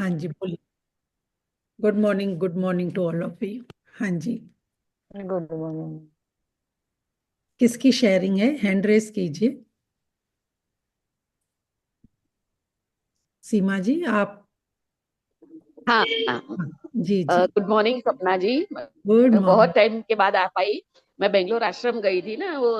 हाँ जी, बोलिए। Good morning to all of you. हाँ जी। Good morning. किसकी शेयरिंग है? हैंड रेस कीजिए। सीमा जी, आप? हाँ हाँ। हाँ, जी जी। गुड मॉर्निंग सपना जी। गुड बहुत मॉर्निंग। टाइम के बाद आ पाई। मैं बेंगलोर आश्रम गई थी ना, वो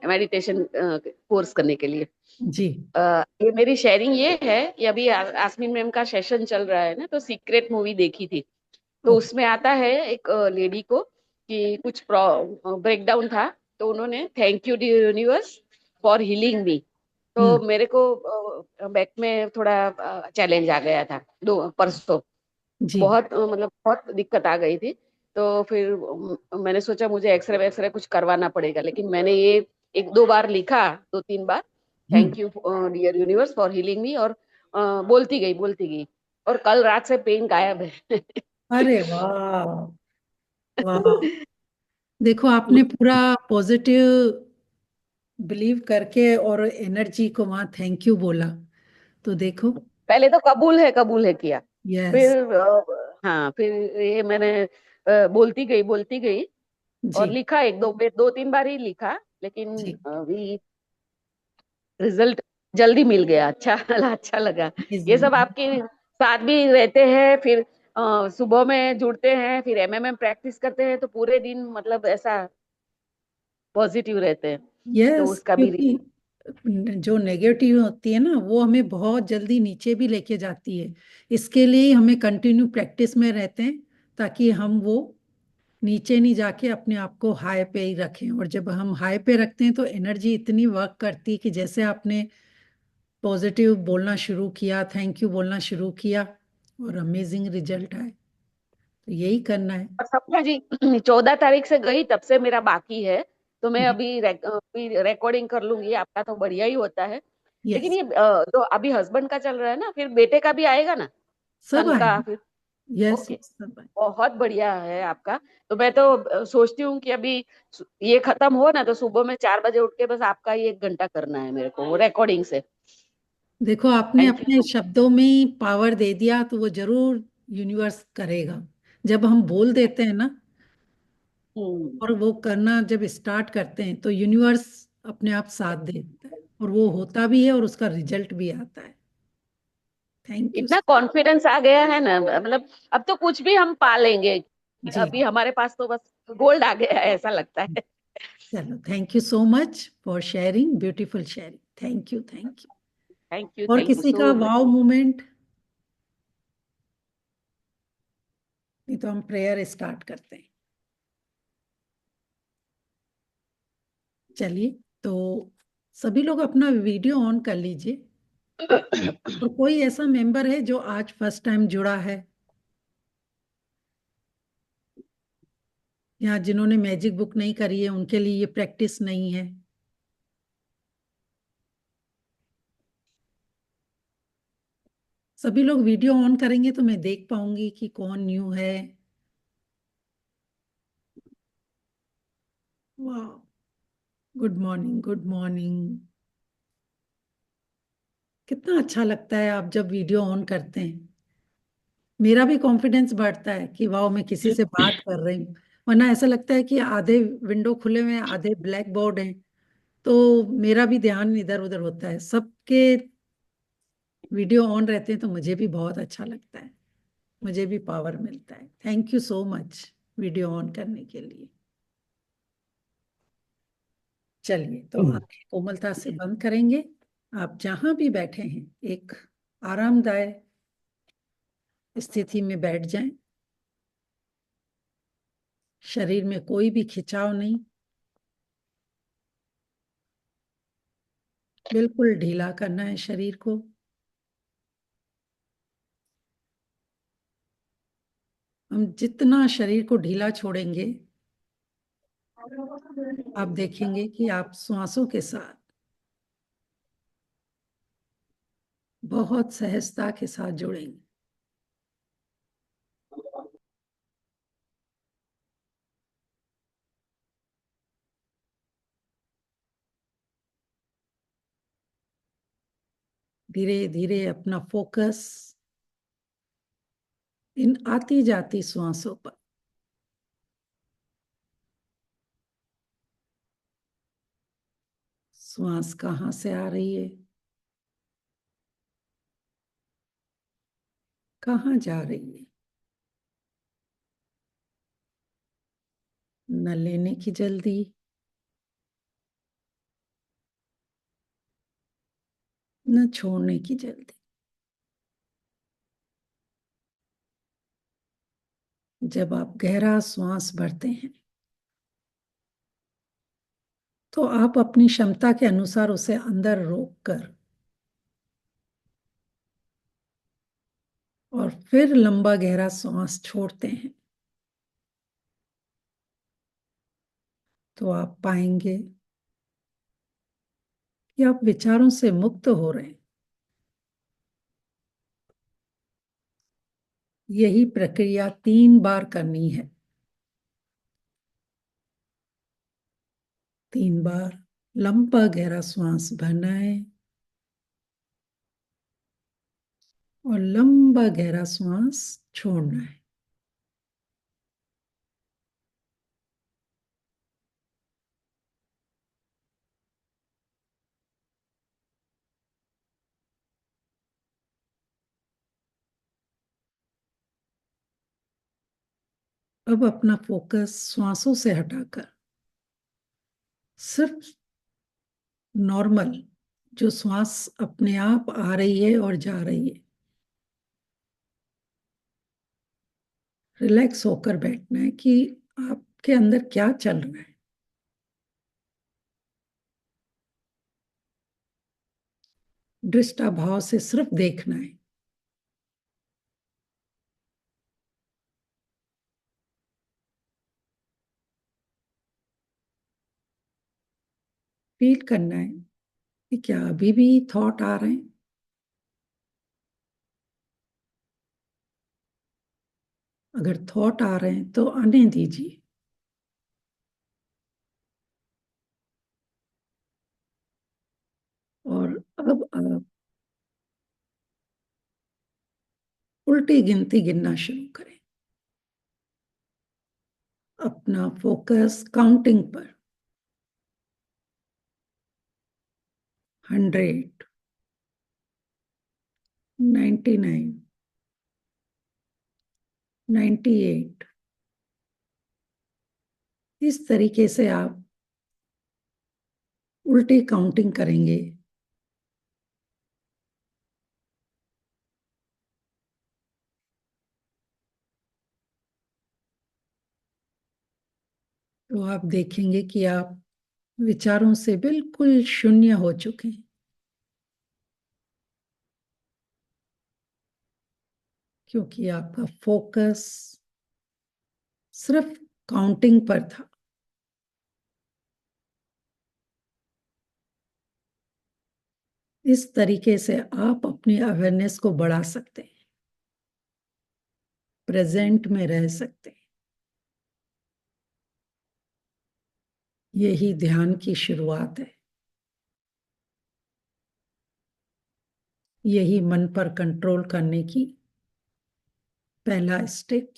मेडिटेशन कोर्स करने के लिए। जी। ये मेरी शेयरिंग ये है कि अभी आसमीन मैम का सेशन चल रहा है ना, तो सीक्रेट मूवी देखी थी। तो ओके। उसमें आता है एक लेडी को कि कुछ ब्रेकडाउन था, तो उन्होंने thank you dear universe for healing me. तो हम्म। मेरे को बैक में थोड़ा चैलेंज आ गया था दो परसों। जी। बहुत मतलब बहुत दिक्कत आ गई थी। तो फिर मैंने सोचा मुझे एक्सरे वैक्सरे कुछ करवाना पड़ेगा, लेकिन मैंने ये एक दो बार लिखा, दो तीन बार, हम्म। Thank you dear universe for healing me, और बोलती गई। और कल रात से पेन गायब है। अरे वाह। वाह। देखो, आपने पूरा पॉजिटिव बिलीव करके और एनर्जी को वहां थैंक यू बोला। तो देखो। पहले तो कबूल है किया। यस। फिर हाँ, फिर ये मैंने बोलती गई जी और लिखा, एक दो तीन बार ही लिखा, लेकिन जी। अभी रिजल्ट जल्दी मिल गया। अच्छा अच्छा लगा। ये सब अमेजिंग। आपके साथ भी रहते हैं, फिर सुबह में जुड़ते हैं, फिर एमएमएम प्रैक्टिस करते हैं, तो पूरे दिन मतलब ऐसा पॉजिटिव रहते हैं। तो यस, उसका भी क्योंकि जो नेगेटिव होती है ना, वो हमें बहुत जल्दी नीचे भी लेके जाती है। इसके लिए ही हमें कंटिन्यू प्रैक्टिस में रहते हैं, ताकि हम वो नीचे नहीं जाके अपने आप को हाई पे ही रखें। और जब हम हाई पे रखते हैं तो एनर्जी इतनी वर्क करती है कि जैसे आपने पॉजिटिव बोलना शुरू किया, थैंक यू बोलना शुरू किया, और अमेजिंग रिजल्ट आए। तो यही करना है। और सपना जी 14 तारीख से गई, तब से मेरा बाकी है। तो मैं जी। अभी रिकॉर्डिंग कर लूंगी, आपका तो बढ़िया ही होता है। लेकिन यस। ये तो अभी हस्बैंड का चल रहा है ना, फिर बेटे का भी आएगा ना, सब सन का आएगा। फिर। यस ओके, यस, सब आएगा। बहुत बढ़िया है आपका। तो मैं तो सोचती हूँ कि अभी ये खत्म हो ना, तो सुबह में 4 बजे उठ के बस आपका ही 1 घंटा करना है मेरे को, वो रिकॉर्डिंग से। देखो, आपने थैंक यू अपने सो शब्दों में ही पावर दे दिया, तो वो जरूर यूनिवर्स करेगा। जब हम बोल देते हैं ना, मच। और वो करना जब स्टार्ट करते हैं, तो यूनिवर्स अपने आप साथ देता है, और वो होता भी है और उसका रिजल्ट भी आता है। Thank you. इतना कॉन्फिडेंस आ गया है ना, मतलब अब तो कुछ भी हम पा लेंगे। जी। अभी हमारे पास तो बस गोल्ड आ गया है, ऐसा लगता है। चलो, thank you so much for sharing, beautiful sharing. Thank you, thank you. और थैंक यू किसी का सो मच। वाव मोमेंट? नहीं तो हम प्रेयर स्टार्ट करते हैं। चलिए। तो सभी लोग अपना वीडियो ऑन कर लीजिए। और कोई ऐसा मेंबर है जो आज फर्स्ट टाइम जुड़ा है, या जिन्होंने मैजिक बुक नहीं करी है, उनके लिए ये प्रैक्टिस नहीं है? सभी लोग वीडियो ऑन करेंगे तो मैं देख पाऊंगी कि कौन न्यू है। वाह। Good morning, good morning. कितना अच्छा लगता है आप जब वीडियो ऑन करते हैं। मेरा भी कॉन्फिडेंस बढ़ता है कि वाह, मैं किसी से बात कर रही हूँ। वरना ऐसा लगता है कि आधे विंडो खुले हुए हैं, आधे ब्लैक बोर्ड हैं, तो मेरा भी ध्यान इधर उधर होता है। सबके वीडियो ऑन रहते हैं तो मुझे भी बहुत अच्छा लगता है। मुझे भी पावर मिलता है। Thank you so much video on करने के लिए। चलिए, तो आंखें कोमलता से बंद करेंगे। आप जहां भी बैठे हैं, एक आरामदायक स्थिति में बैठ जाएं। शरीर में कोई भी खिंचाव नहीं, बिल्कुल ढीला करना है शरीर को। हम जितना शरीर को ढीला छोड़ेंगे, आप देखेंगे कि आप श्वासों के साथ बहुत सहजता के साथ जुड़ेंगे। धीरे धीरे अपना फोकस इन आती जाती श्वासों पर। श्वास कहाँ से आ रही है, कहाँ जा रही है। न लेने की जल्दी, न छोड़ने की जल्दी। जब आप गहरा श्वास भरते हैं तो आप अपनी क्षमता के अनुसार उसे अंदर रोक कर और फिर लंबा गहरा श्वास छोड़ते हैं तो आप पाएंगे कि आप विचारों से मुक्त हो रहे हैं। यही प्रक्रिया 3 बार करनी है। 3 बार लंबा गहरा श्वास भरना है और लंबा गहरा श्वास छोड़ना है। अब अपना फोकस श्वासों से हटाकर सिर्फ नॉर्मल जो श्वास अपने आप आ रही है और जा रही है, रिलैक्स होकर बैठना है कि आपके अंदर क्या चल रहा है। दृष्टा भाव से सिर्फ देखना है। फील करना है कि क्या अभी भी थॉट आ रहे हैं। अगर थॉट आ रहे हैं तो आने दीजिए। और अब आप उल्टी गिनती गिनना शुरू करें। अपना फोकस काउंटिंग पर। 100, 99, 98। इस तरीके से आप उल्टी काउंटिंग करेंगे तो आप देखेंगे कि आप विचारों से बिल्कुल शून्य हो चुके हैं, क्योंकि आपका फोकस सिर्फ काउंटिंग पर था। इस तरीके से आप अपनी अवेयरनेस को बढ़ा सकते हैं, प्रेजेंट में रह सकते हैं। यही ध्यान की शुरुआत है। यही मन पर कंट्रोल करने की पहला स्टेप।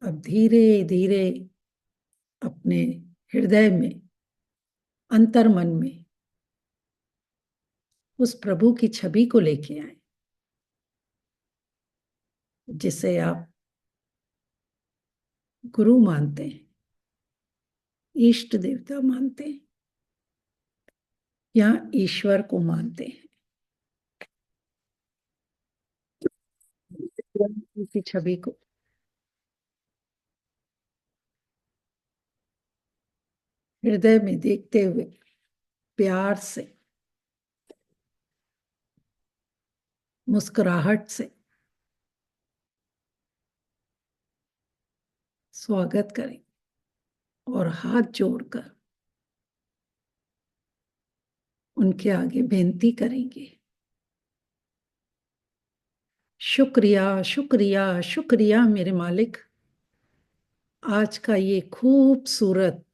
अब धीरे धीरे अपने हृदय में, अंतर मन में उस प्रभु की छवि को लेके आए जिसे आप गुरु मानते हैं, इष्ट देवता मानते हैं या ईश्वर को मानते हैं। उसी छवि को हृदय में देखते हुए प्यार से, मुस्कुराहट से स्वागत करें और हाथ जोड़कर उनके आगे बेनती करेंगे। शुक्रिया, शुक्रिया, शुक्रिया मेरे मालिक। आज का ये खूबसूरत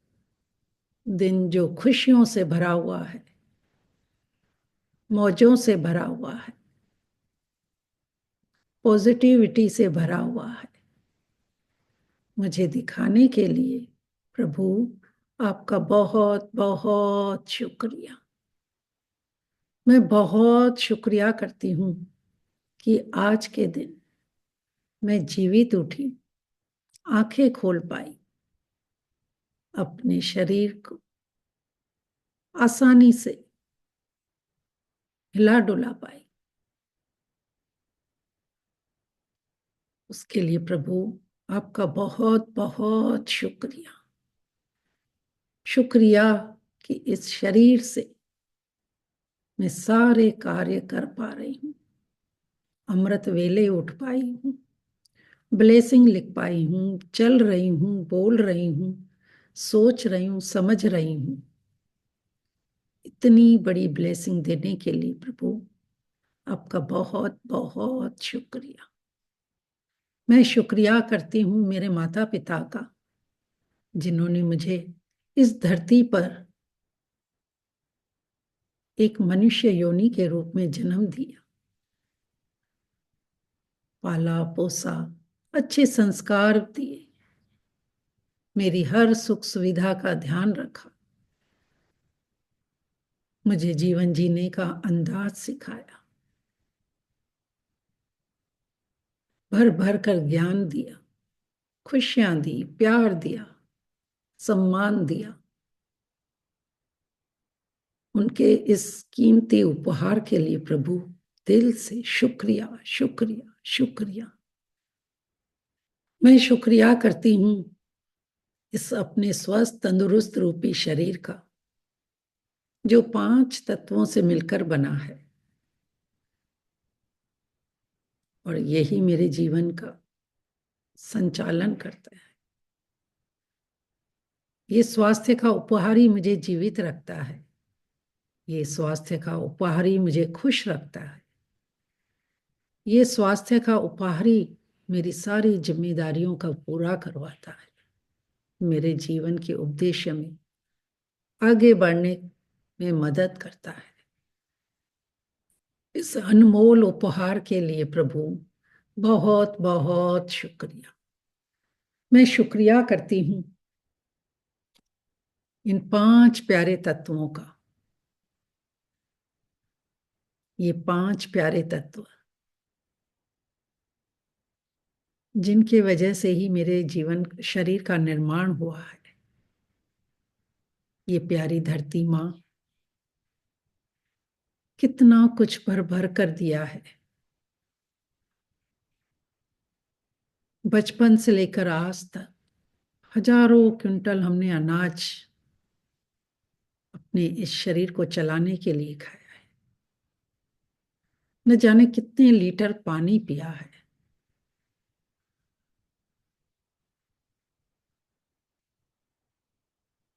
दिन जो खुशियों से भरा हुआ है, मौजों से भरा हुआ है, पॉजिटिविटी से भरा हुआ है। मुझे दिखाने के लिए प्रभु आपका बहुत बहुत शुक्रिया। मैं बहुत शुक्रिया करती हूँ कि आज के दिन मैं जीवित उठी, आंखें खोल पाई, अपने शरीर को आसानी से हिला डुला पाई। उसके लिए प्रभु आपका बहुत बहुत शुक्रिया। शुक्रिया कि इस शरीर से मैं सारे कार्य कर पा रही हूँ, अमृत वेले उठ पाई हूँ, ब्लेसिंग लिख पाई हूँ, चल रही हूँ, बोल रही हूँ, सोच रही हूँ, समझ रही हूँ। इतनी बड़ी ब्लेसिंग देने के लिए प्रभु आपका बहुत बहुत शुक्रिया। मैं शुक्रिया करती हूँ मेरे माता पिता का, जिन्होंने मुझे इस धरती पर एक मनुष्य योनि के रूप में जन्म दिया, पाला पोसा, अच्छे संस्कार दिए, मेरी हर सुख सुविधा का ध्यान रखा, मुझे जीवन जीने का अंदाज सिखाया, भर भर कर ज्ञान दिया, खुशियां दी, प्यार दिया, सम्मान दिया। उनके इस कीमती उपहार के लिए प्रभु दिल से शुक्रिया शुक्रिया शुक्रिया। मैं शुक्रिया करती हूँ इस अपने स्वस्थ तंदुरुस्त रूपी शरीर का, जो 5 तत्वों से मिलकर बना है, और यही मेरे जीवन का संचालन करता है। ये स्वास्थ्य का उपहार ही मुझे जीवित रखता है, ये स्वास्थ्य का उपहार ही मुझे खुश रखता है, ये स्वास्थ्य का उपहार ही मेरी सारी जिम्मेदारियों का पूरा करवाता है, मेरे जीवन के उद्देश्य में आगे बढ़ने में मदद करता है। इस अनमोल उपहार के लिए प्रभु बहुत बहुत शुक्रिया। मैं शुक्रिया करती हूँ इन 5 प्यारे तत्वों का। ये 5 प्यारे तत्व जिनकी वजह से ही मेरे जीवन शरीर का निर्माण हुआ है। ये प्यारी धरती माँ कितना कुछ भर भर कर दिया है। बचपन से लेकर आज तक हजारों क्विंटल हमने अनाज अपने इस शरीर को चलाने के लिए खाया है। न जाने कितने लीटर पानी पिया है।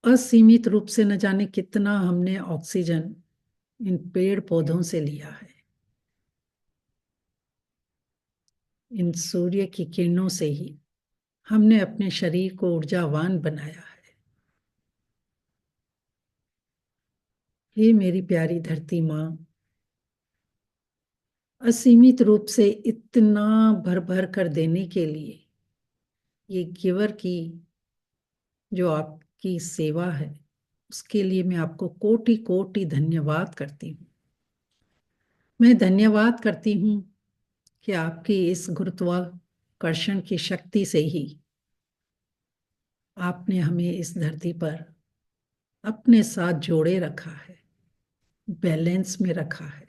असीमित रूप से न जाने कितना हमने ऑक्सीजन इन पेड़ पौधों से लिया है। इन सूर्य की किरणों से ही हमने अपने शरीर को ऊर्जावान बनाया है। हे मेरी प्यारी धरती माँ, असीमित रूप से इतना भर भर कर देने के लिए, ये गिवर की जो आपकी सेवा है, उसके लिए मैं आपको कोटि कोटि धन्यवाद करती हूँ। मैं धन्यवाद करती हूँ कि आपकी इस गुरुत्वाकर्षण की शक्ति से ही आपने हमें इस धरती पर अपने साथ जोड़े रखा है, बैलेंस में रखा है।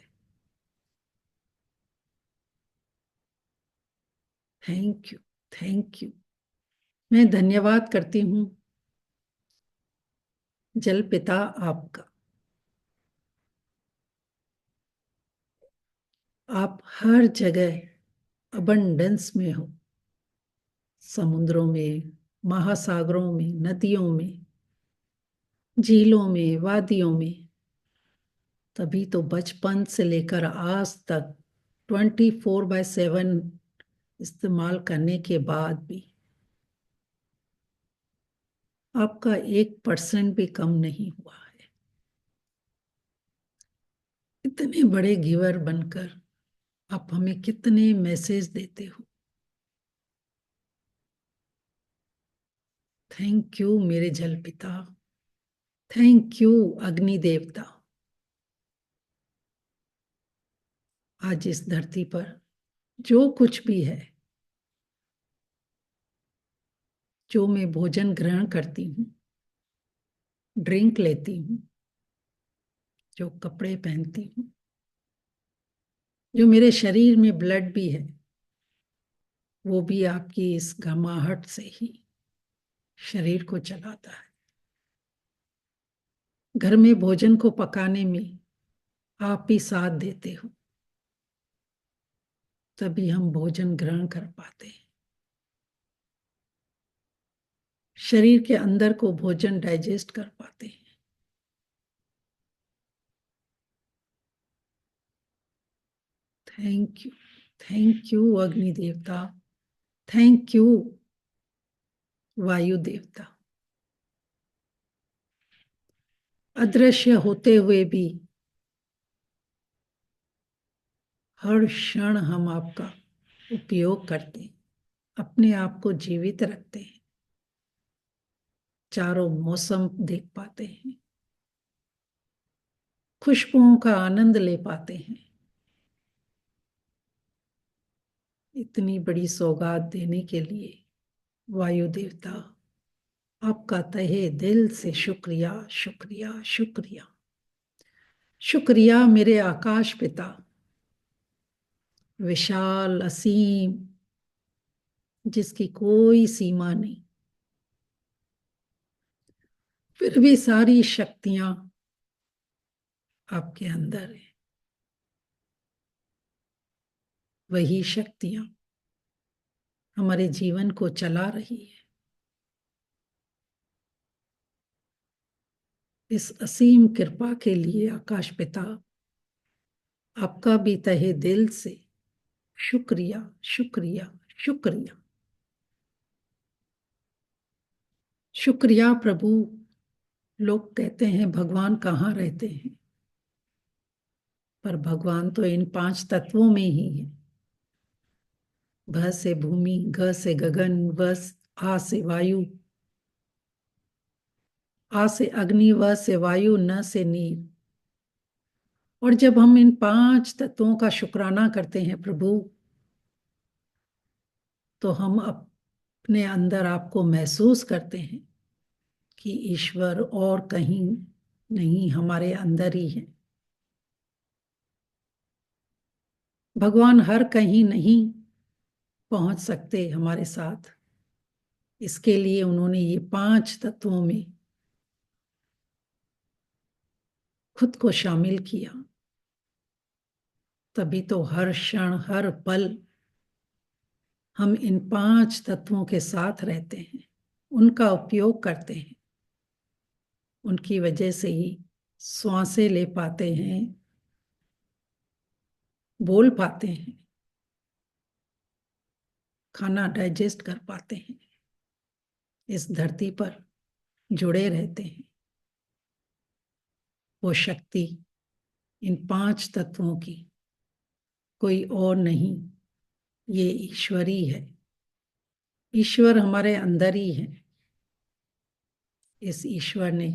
Thank you, thank you. मैं धन्यवाद करती हूँ जल पिता आपका। आप हर जगह अबंडेंस में हो, समुद्रों में, महासागरों में, नदियों में, झीलों में, वादियों में। तभी तो बचपन से लेकर आज तक 24/7 इस्तेमाल करने के बाद भी आपका 1% भी कम नहीं हुआ है। इतने बड़े गिवर बनकर आप हमें कितने मैसेज देते हो। थैंक यू मेरे जल पिता, थैंक यू अग्नि देवता। आज इस धरती पर जो कुछ भी है, जो मैं भोजन ग्रहण करती हूँ, ड्रिंक लेती हूँ, जो कपड़े पहनती हूँ, जो मेरे शरीर में ब्लड भी है, वो भी आपकी इस गर्माहट से ही शरीर को चलाता है। घर में भोजन को पकाने में आप ही साथ देते हो, तभी हम भोजन ग्रहण कर पाते हैं। शरीर के अंदर को भोजन डाइजेस्ट कर पाते हैं। थैंक यू अग्नि देवता, थैंक यू वायु देवता। अदृश्य होते हुए भी हर क्षण हम आपका उपयोग करते हैं, अपने आप को जीवित रखते हैं, चारों मौसम देख पाते हैं, खुशबुओं का आनंद ले पाते हैं। इतनी बड़ी सौगात देने के लिए वायु देवता आपका तहे दिल से शुक्रिया, शुक्रिया, शुक्रिया। शुक्रिया मेरे आकाश पिता, विशाल असीम, जिसकी कोई सीमा नहीं, फिर भी सारी शक्तियां आपके अंदर है। वही शक्तियां हमारे जीवन को चला रही है। इस असीम कृपा के लिए आकाश पिता आपका भी तहे दिल से शुक्रिया, शुक्रिया, शुक्रिया। शुक्रिया प्रभु। लोग कहते हैं भगवान कहाँ रहते हैं, पर भगवान तो इन 5 तत्वों में ही है। भ से भूमि, ग से गगन, आ से वायु, आ से अग्नि, व से वायु, न से नीर। और जब हम इन 5 तत्वों का शुक्राना करते हैं प्रभु, तो हम अपने अंदर आपको महसूस करते हैं कि ईश्वर और कहीं नहीं, हमारे अंदर ही है। भगवान हर कहीं नहीं पहुंच सकते हमारे साथ, इसके लिए उन्होंने ये 5 तत्वों में खुद को शामिल किया। तभी तो हर क्षण हर पल हम इन 5 तत्वों के साथ रहते हैं, उनका उपयोग करते हैं। उनकी वजह से ही श्वासें ले पाते हैं, बोल पाते हैं, खाना डाइजेस्ट कर पाते हैं, इस धरती पर जुड़े रहते हैं। वो शक्ति इन 5 तत्वों की कोई और नहीं, ये ईश्वरी है। ईश्वर हमारे अंदर ही है। इस ईश्वर ने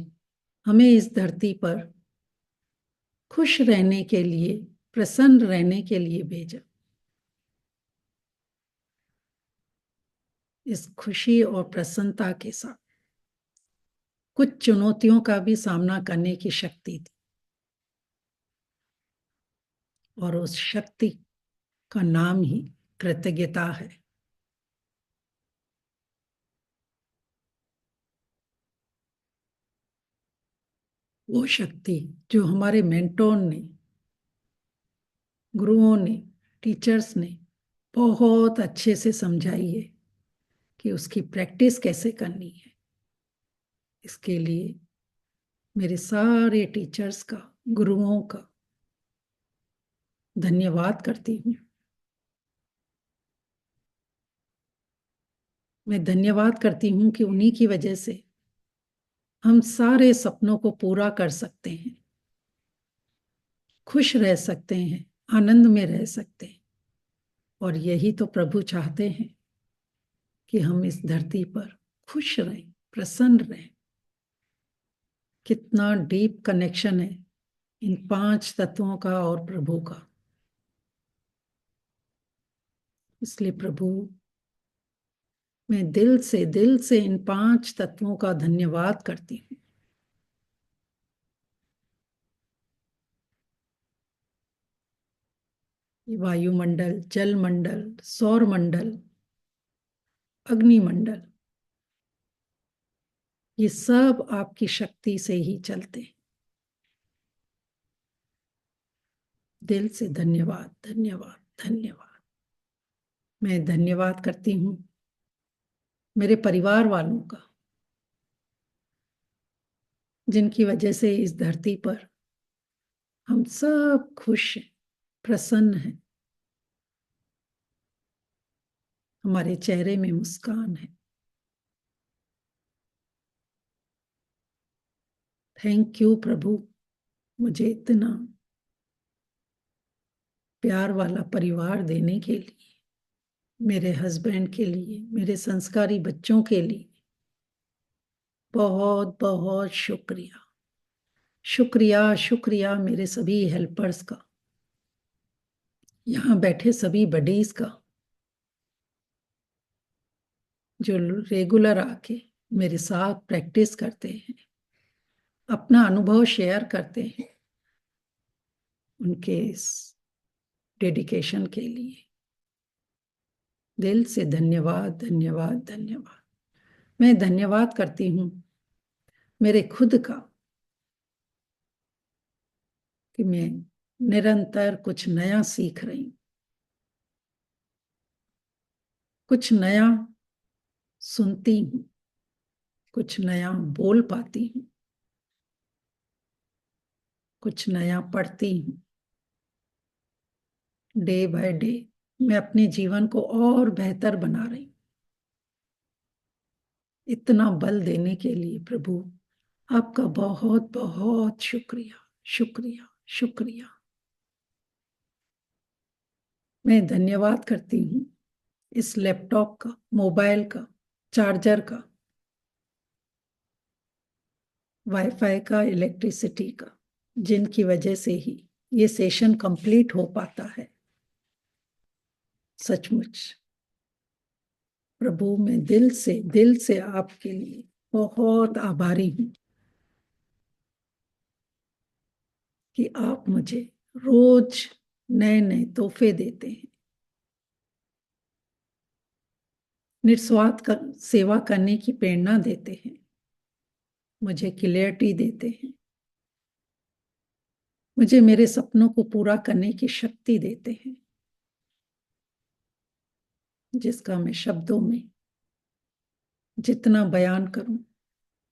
हमें इस धरती पर खुश रहने के लिए, प्रसन्न रहने के लिए भेजा। इस खुशी और प्रसन्नता के साथ कुछ चुनौतियों का भी सामना करने की शक्ति थी, और उस शक्ति का नाम ही कृतज्ञता है। वो शक्ति जो हमारे मेंटोर ने, गुरुओं ने, टीचर्स ने बहुत अच्छे से समझाई है कि उसकी प्रैक्टिस कैसे करनी है। इसके लिए मेरे सारे टीचर्स का, गुरुओं का धन्यवाद करती हूँ। मैं धन्यवाद करती हूँ कि उन्हीं की वजह से हम सारे सपनों को पूरा कर सकते हैं। खुश रह सकते हैं, आनंद में रह सकते हैं। और यही तो प्रभु चाहते हैं कि हम इस धरती पर खुश रहें, प्रसन्न रहें। कितना डीप कनेक्शन है इन 5 तत्वों का और प्रभु का। इसलिए प्रभु, मैं दिल से इन 5 तत्वों का धन्यवाद करती हूँ। वायुमंडल, जलमंडल, सौर मंडल, अग्निमंडल, ये सब आपकी शक्ति से ही चलते हैं। दिल से धन्यवाद, धन्यवाद, धन्यवाद। मैं धन्यवाद करती हूँ मेरे परिवार वालों का, जिनकी वजह से इस धरती पर हम सब खुश हैं, प्रसन्न हैं। हमारे चेहरे में मुस्कान है। थैंक यू प्रभु, मुझे इतना प्यार वाला परिवार देने के लिए, मेरे हस्बैंड के लिए, मेरे संस्कारी बच्चों के लिए बहुत बहुत शुक्रिया। शुक्रिया, शुक्रिया मेरे सभी हेल्पर्स का, यहाँ बैठे सभी बडीज का, जो रेगुलर आके मेरे साथ प्रैक्टिस करते हैं, अपना अनुभव शेयर करते हैं। उनके इस डेडिकेशन के लिए दिल से धन्यवाद, धन्यवाद, धन्यवाद। मैं धन्यवाद करती हूँ मेरे खुद का, कि मैं निरंतर कुछ नया सीख रही हूँ, कुछ नया सुनती हूँ, कुछ नया बोल पाती हूँ, कुछ नया पढ़ती हूँ। डे बाय डे मैं अपने जीवन को और बेहतर बना रही हूँ। इतना बल देने के लिए प्रभु आपका बहुत बहुत शुक्रिया, शुक्रिया, शुक्रिया। मैं धन्यवाद करती हूँ इस लैपटॉप का, मोबाइल का, चार्जर का, वाईफाई का, इलेक्ट्रिसिटी का, जिनकी वजह से ही ये सेशन कंप्लीट हो पाता है। सचमुच प्रभु, मैं दिल से आपके लिए बहुत आभारी हूँ कि आप मुझे रोज नए नए तोहफे देते हैं, निस्वार्थ सेवा करने की प्रेरणा देते हैं, मुझे क्लैरिटी देते हैं, मुझे मेरे सपनों को पूरा करने की शक्ति देते हैं, जिसका मैं शब्दों में जितना बयान करूं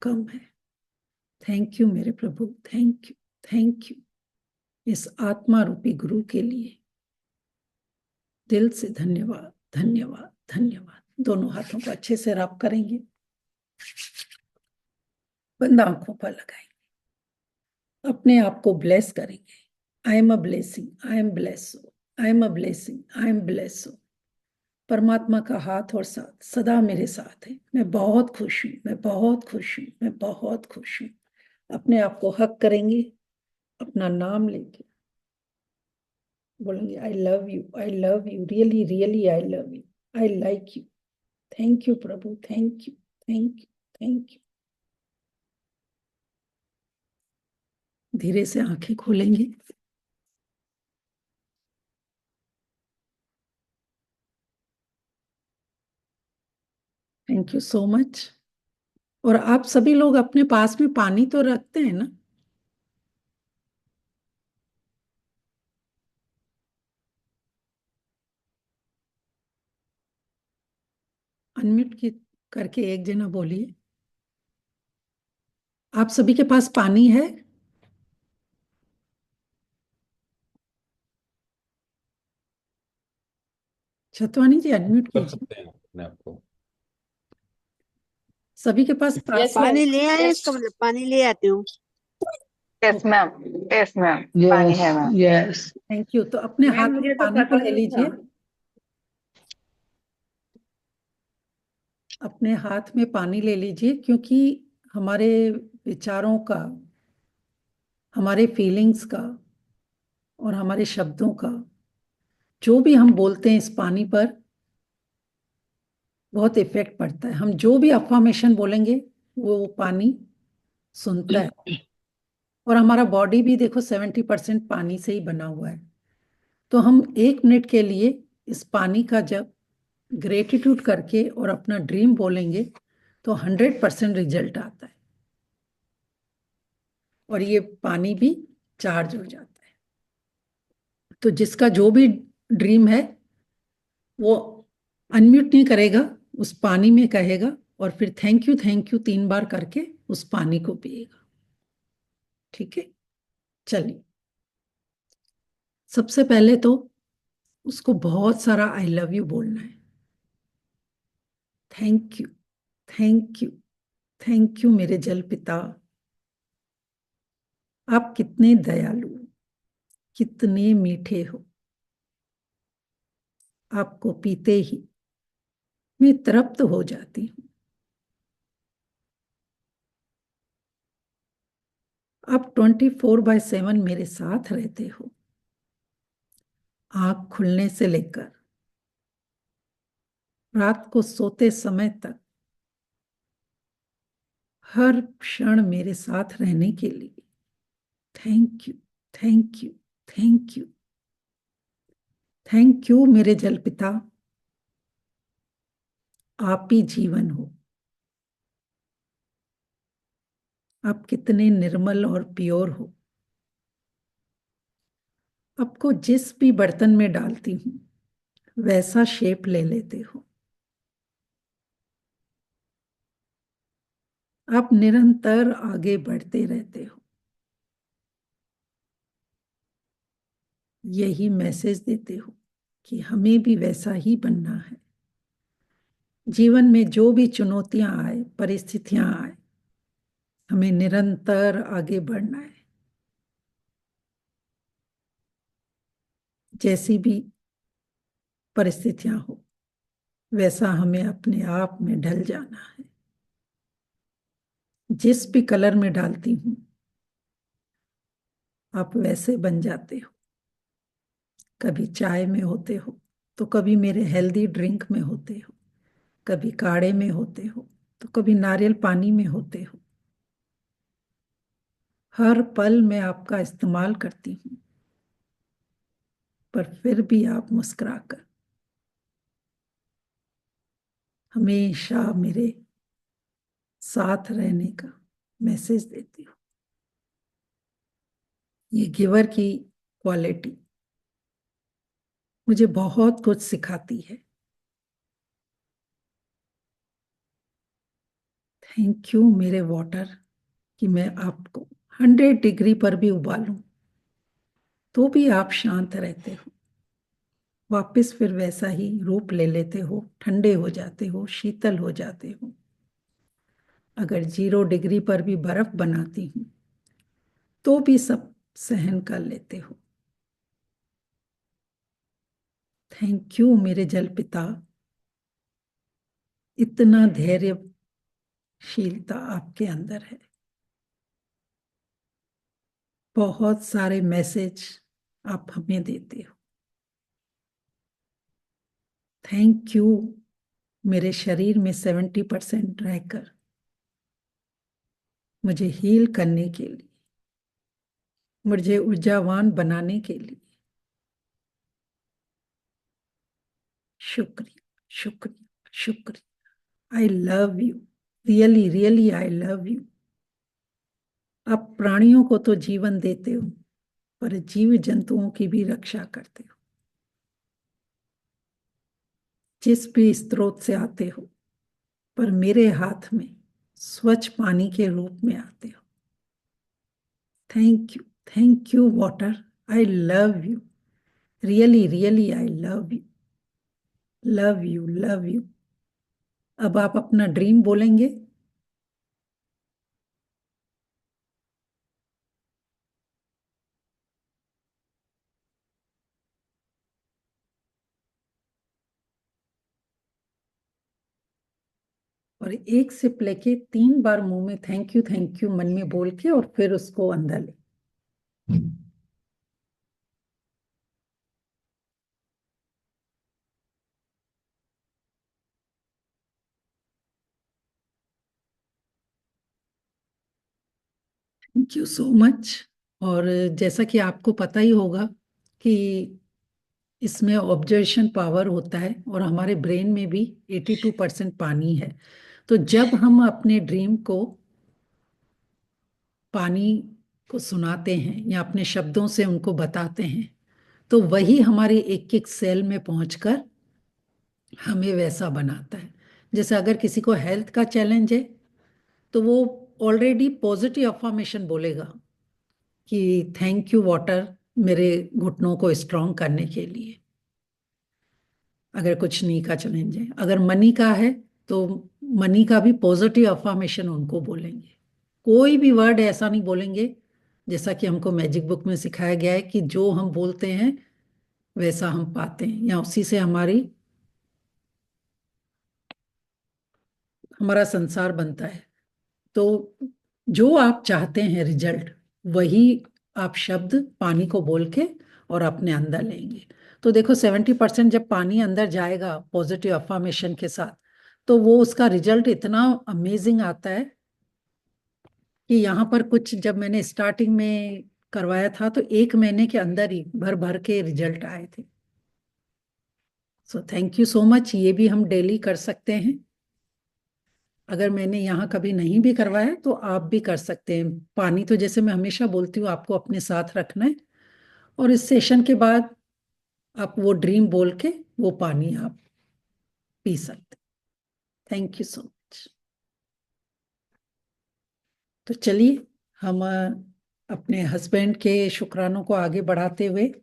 कम है। थैंक यू मेरे प्रभु, थैंक यू, थैंक यू। इस आत्मा रूपी गुरु के लिए दिल से धन्यवाद, धन्यवाद, धन्यवाद। दोनों हाथों को अच्छे से रब करेंगे, बंद आंखों पर लगाएंगे, अपने आप को ब्लेस करेंगे। I am a blessing, I am bless, I am a blessing, I am bless. परमात्मा का हाथ और साथ सदा मेरे साथ है। मैं बहुत खुश हूँ, मैं बहुत खुश हूँ, मैं बहुत खुश हूँ। अपने आप को हक करेंगे, अपना नाम लेंगे, बोलेंगे I love you, I love you, really really I love you, I like you. Thank you Prabhu, thank you, thank you, thank you. धीरे से आंखें खोलेंगे। Thank you so much. और आप सभी लोग अपने पास में पानी तो रखते हैं ना? अनम्यूट की करके एक जना बोलिए, आप सभी के पास पानी है? छतवानी जी अनम्यूट कर कीजिए। सकते हैं अपने आप को। सभी के पास यस पानी? मैम। पानी ले आए, इसका मतलब पानी ले आती हूँ। यस मैम, यस मैम, पानी यस, है मैम। Yes, thank you. तो अपने मैम हाथ में मुझे तो पानी को पता ले नहीं था। लीजिए। अपने हाथ में पानी ले लीजिए, क्योंकि हमारे विचारों का, हमारे फीलिंग्स का और हमारे शब्दों का, जो भी हम बोलते हैं, इस पानी पर बहुत इफेक्ट पड़ता है। हम जो भी अफर्मेशन बोलेंगे वो पानी सुनता है। और हमारा बॉडी भी देखो 70% पानी से ही बना हुआ है। तो हम 1 मिनट के लिए इस पानी का जब ग्रेटिट्यूड करके और अपना ड्रीम बोलेंगे तो 100% रिजल्ट आता है। और ये पानी भी चार्ज हो जाता है। तो जिसका जो भी ड्रीम है वो अनम्यूट नहीं करेगा, उस पानी में कहेगा और फिर थैंक यू 3 बार करके उस पानी को पिएगा। ठीक है, चलिए। सबसे पहले तो उसको बहुत सारा आई लव यू बोलना है। Thank you, thank you, thank you मेरे जल पिता। आप कितने दयालु, कितने मीठे हो। आपको पीते ही मैं तृप्त हो जाती हूँ। आप 24/7 मेरे साथ रहते हो। आंख खुलने से लेकर रात को सोते समय तक, हर क्षण मेरे साथ रहने के लिए thank you, thank you, thank you. Thank you मेरे जल पिता। आप ही जीवन हो। आप कितने निर्मल और प्योर हो। आपको जिस भी बर्तन में डालती हूँ वैसा शेप ले लेते हो। आप निरंतर आगे बढ़ते रहते हो। यही मैसेज देते हो कि हमें भी वैसा ही बनना है। जीवन में जो भी चुनौतियां आए, परिस्थितियां आए, हमें निरंतर आगे बढ़ना है। जैसी भी परिस्थितियां हो वैसा हमें अपने आप में ढल जाना है। जिस भी कलर में डालती हूँ आप वैसे बन जाते हो। कभी चाय में होते हो तो कभी मेरे हेल्दी ड्रिंक में होते हो, कभी काढ़े में होते हो तो कभी नारियल पानी में होते हो। हर पल मैं आपका इस्तेमाल करती हूँ, पर फिर भी आप मुस्कुराकर हमेशा मेरे साथ रहने का मैसेज देती हो। ये गिवर की क्वालिटी मुझे बहुत कुछ सिखाती है। थैंक यू मेरे वाटर, कि मैं आपको 100 डिग्री पर भी उबालूं तो भी आप शांत रहते हो। वापस फिर वैसा ही रूप ले लेते हो, ठंडे हो जाते हो, शीतल हो जाते हो। अगर 0 डिग्री पर भी बर्फ बनाती हूँ तो भी सब सहन कर लेते हो। थैंक यू मेरे जल पिता। इतना धैर्यशीलता आपके अंदर है। बहुत सारे मैसेज आप हमें देते हो। थैंक यू मेरे शरीर में 70% रहकर मुझे हील करने के लिए, मुझे ऊर्जावान बनाने के लिए। शुक्रिया, शुक्रिया, शुक्रिया। I love you, really really I love you. आप प्राणियों को तो जीवन देते हो, पर जीव जंतुओं की भी रक्षा करते हो। जिस भी स्रोत से आते हो, पर मेरे हाथ में स्वच्छ पानी के रूप में आते हो। Thank you water. I love you, really really I love you, love you, love you. अब आप अपना ड्रीम बोलेंगे। और एक सिप लेके 3 बार मुंह में थैंक यू मन में बोल के और फिर उसको अंदर ले। Thank you so much. और जैसा कि आपको पता ही होगा कि इसमें ऑब्जर्वेशन पावर होता है और हमारे ब्रेन में भी 82% पानी है। तो जब हम अपने ड्रीम को पानी को सुनाते हैं या अपने शब्दों से उनको बताते हैं, तो वही हमारी एक एक सेल में पहुंचकर हमें वैसा बनाता है। जैसे अगर किसी को हेल्थ का चैलेंज है तो वो ऑलरेडी पॉजिटिव अफर्मेशन बोलेगा कि थैंक यू वाटर मेरे घुटनों को स्ट्रांग करने के लिए। अगर कुछ नी का चैलेंज है, अगर मनी का है तो मनी का भी पॉजिटिव अफर्मेशन उनको बोलेंगे। कोई भी वर्ड ऐसा नहीं बोलेंगे, जैसा कि हमको मैजिक बुक में सिखाया गया है कि जो हम बोलते हैं वैसा हम पाते हैं या उसी से हमारा संसार बनता है। तो जो आप चाहते हैं रिजल्ट, वही आप शब्द पानी को बोल के और अपने अंदर लेंगे। तो देखो 70% जब पानी अंदर जाएगा पॉजिटिव अफर्मेशन के साथ, तो वो उसका रिजल्ट इतना अमेजिंग आता है कि यहाँ पर कुछ जब मैंने स्टार्टिंग में करवाया था तो 1 महीने के अंदर ही भर भर के रिजल्ट आए थे। So thank you so much. ये भी हम डेली कर सकते हैं। अगर मैंने यहाँ कभी नहीं भी करवाया तो आप भी कर सकते हैं। पानी तो जैसे मैं हमेशा बोलती हूँ आपको अपने साथ रखना है, और इस सेशन के बाद आप वो ड्रीम बोल के वो पानी आप पी सकते हैं। Thank you so much. तो चलिए हम अपने हस्बैंड के शुक्रानों को आगे बढ़ाते हुए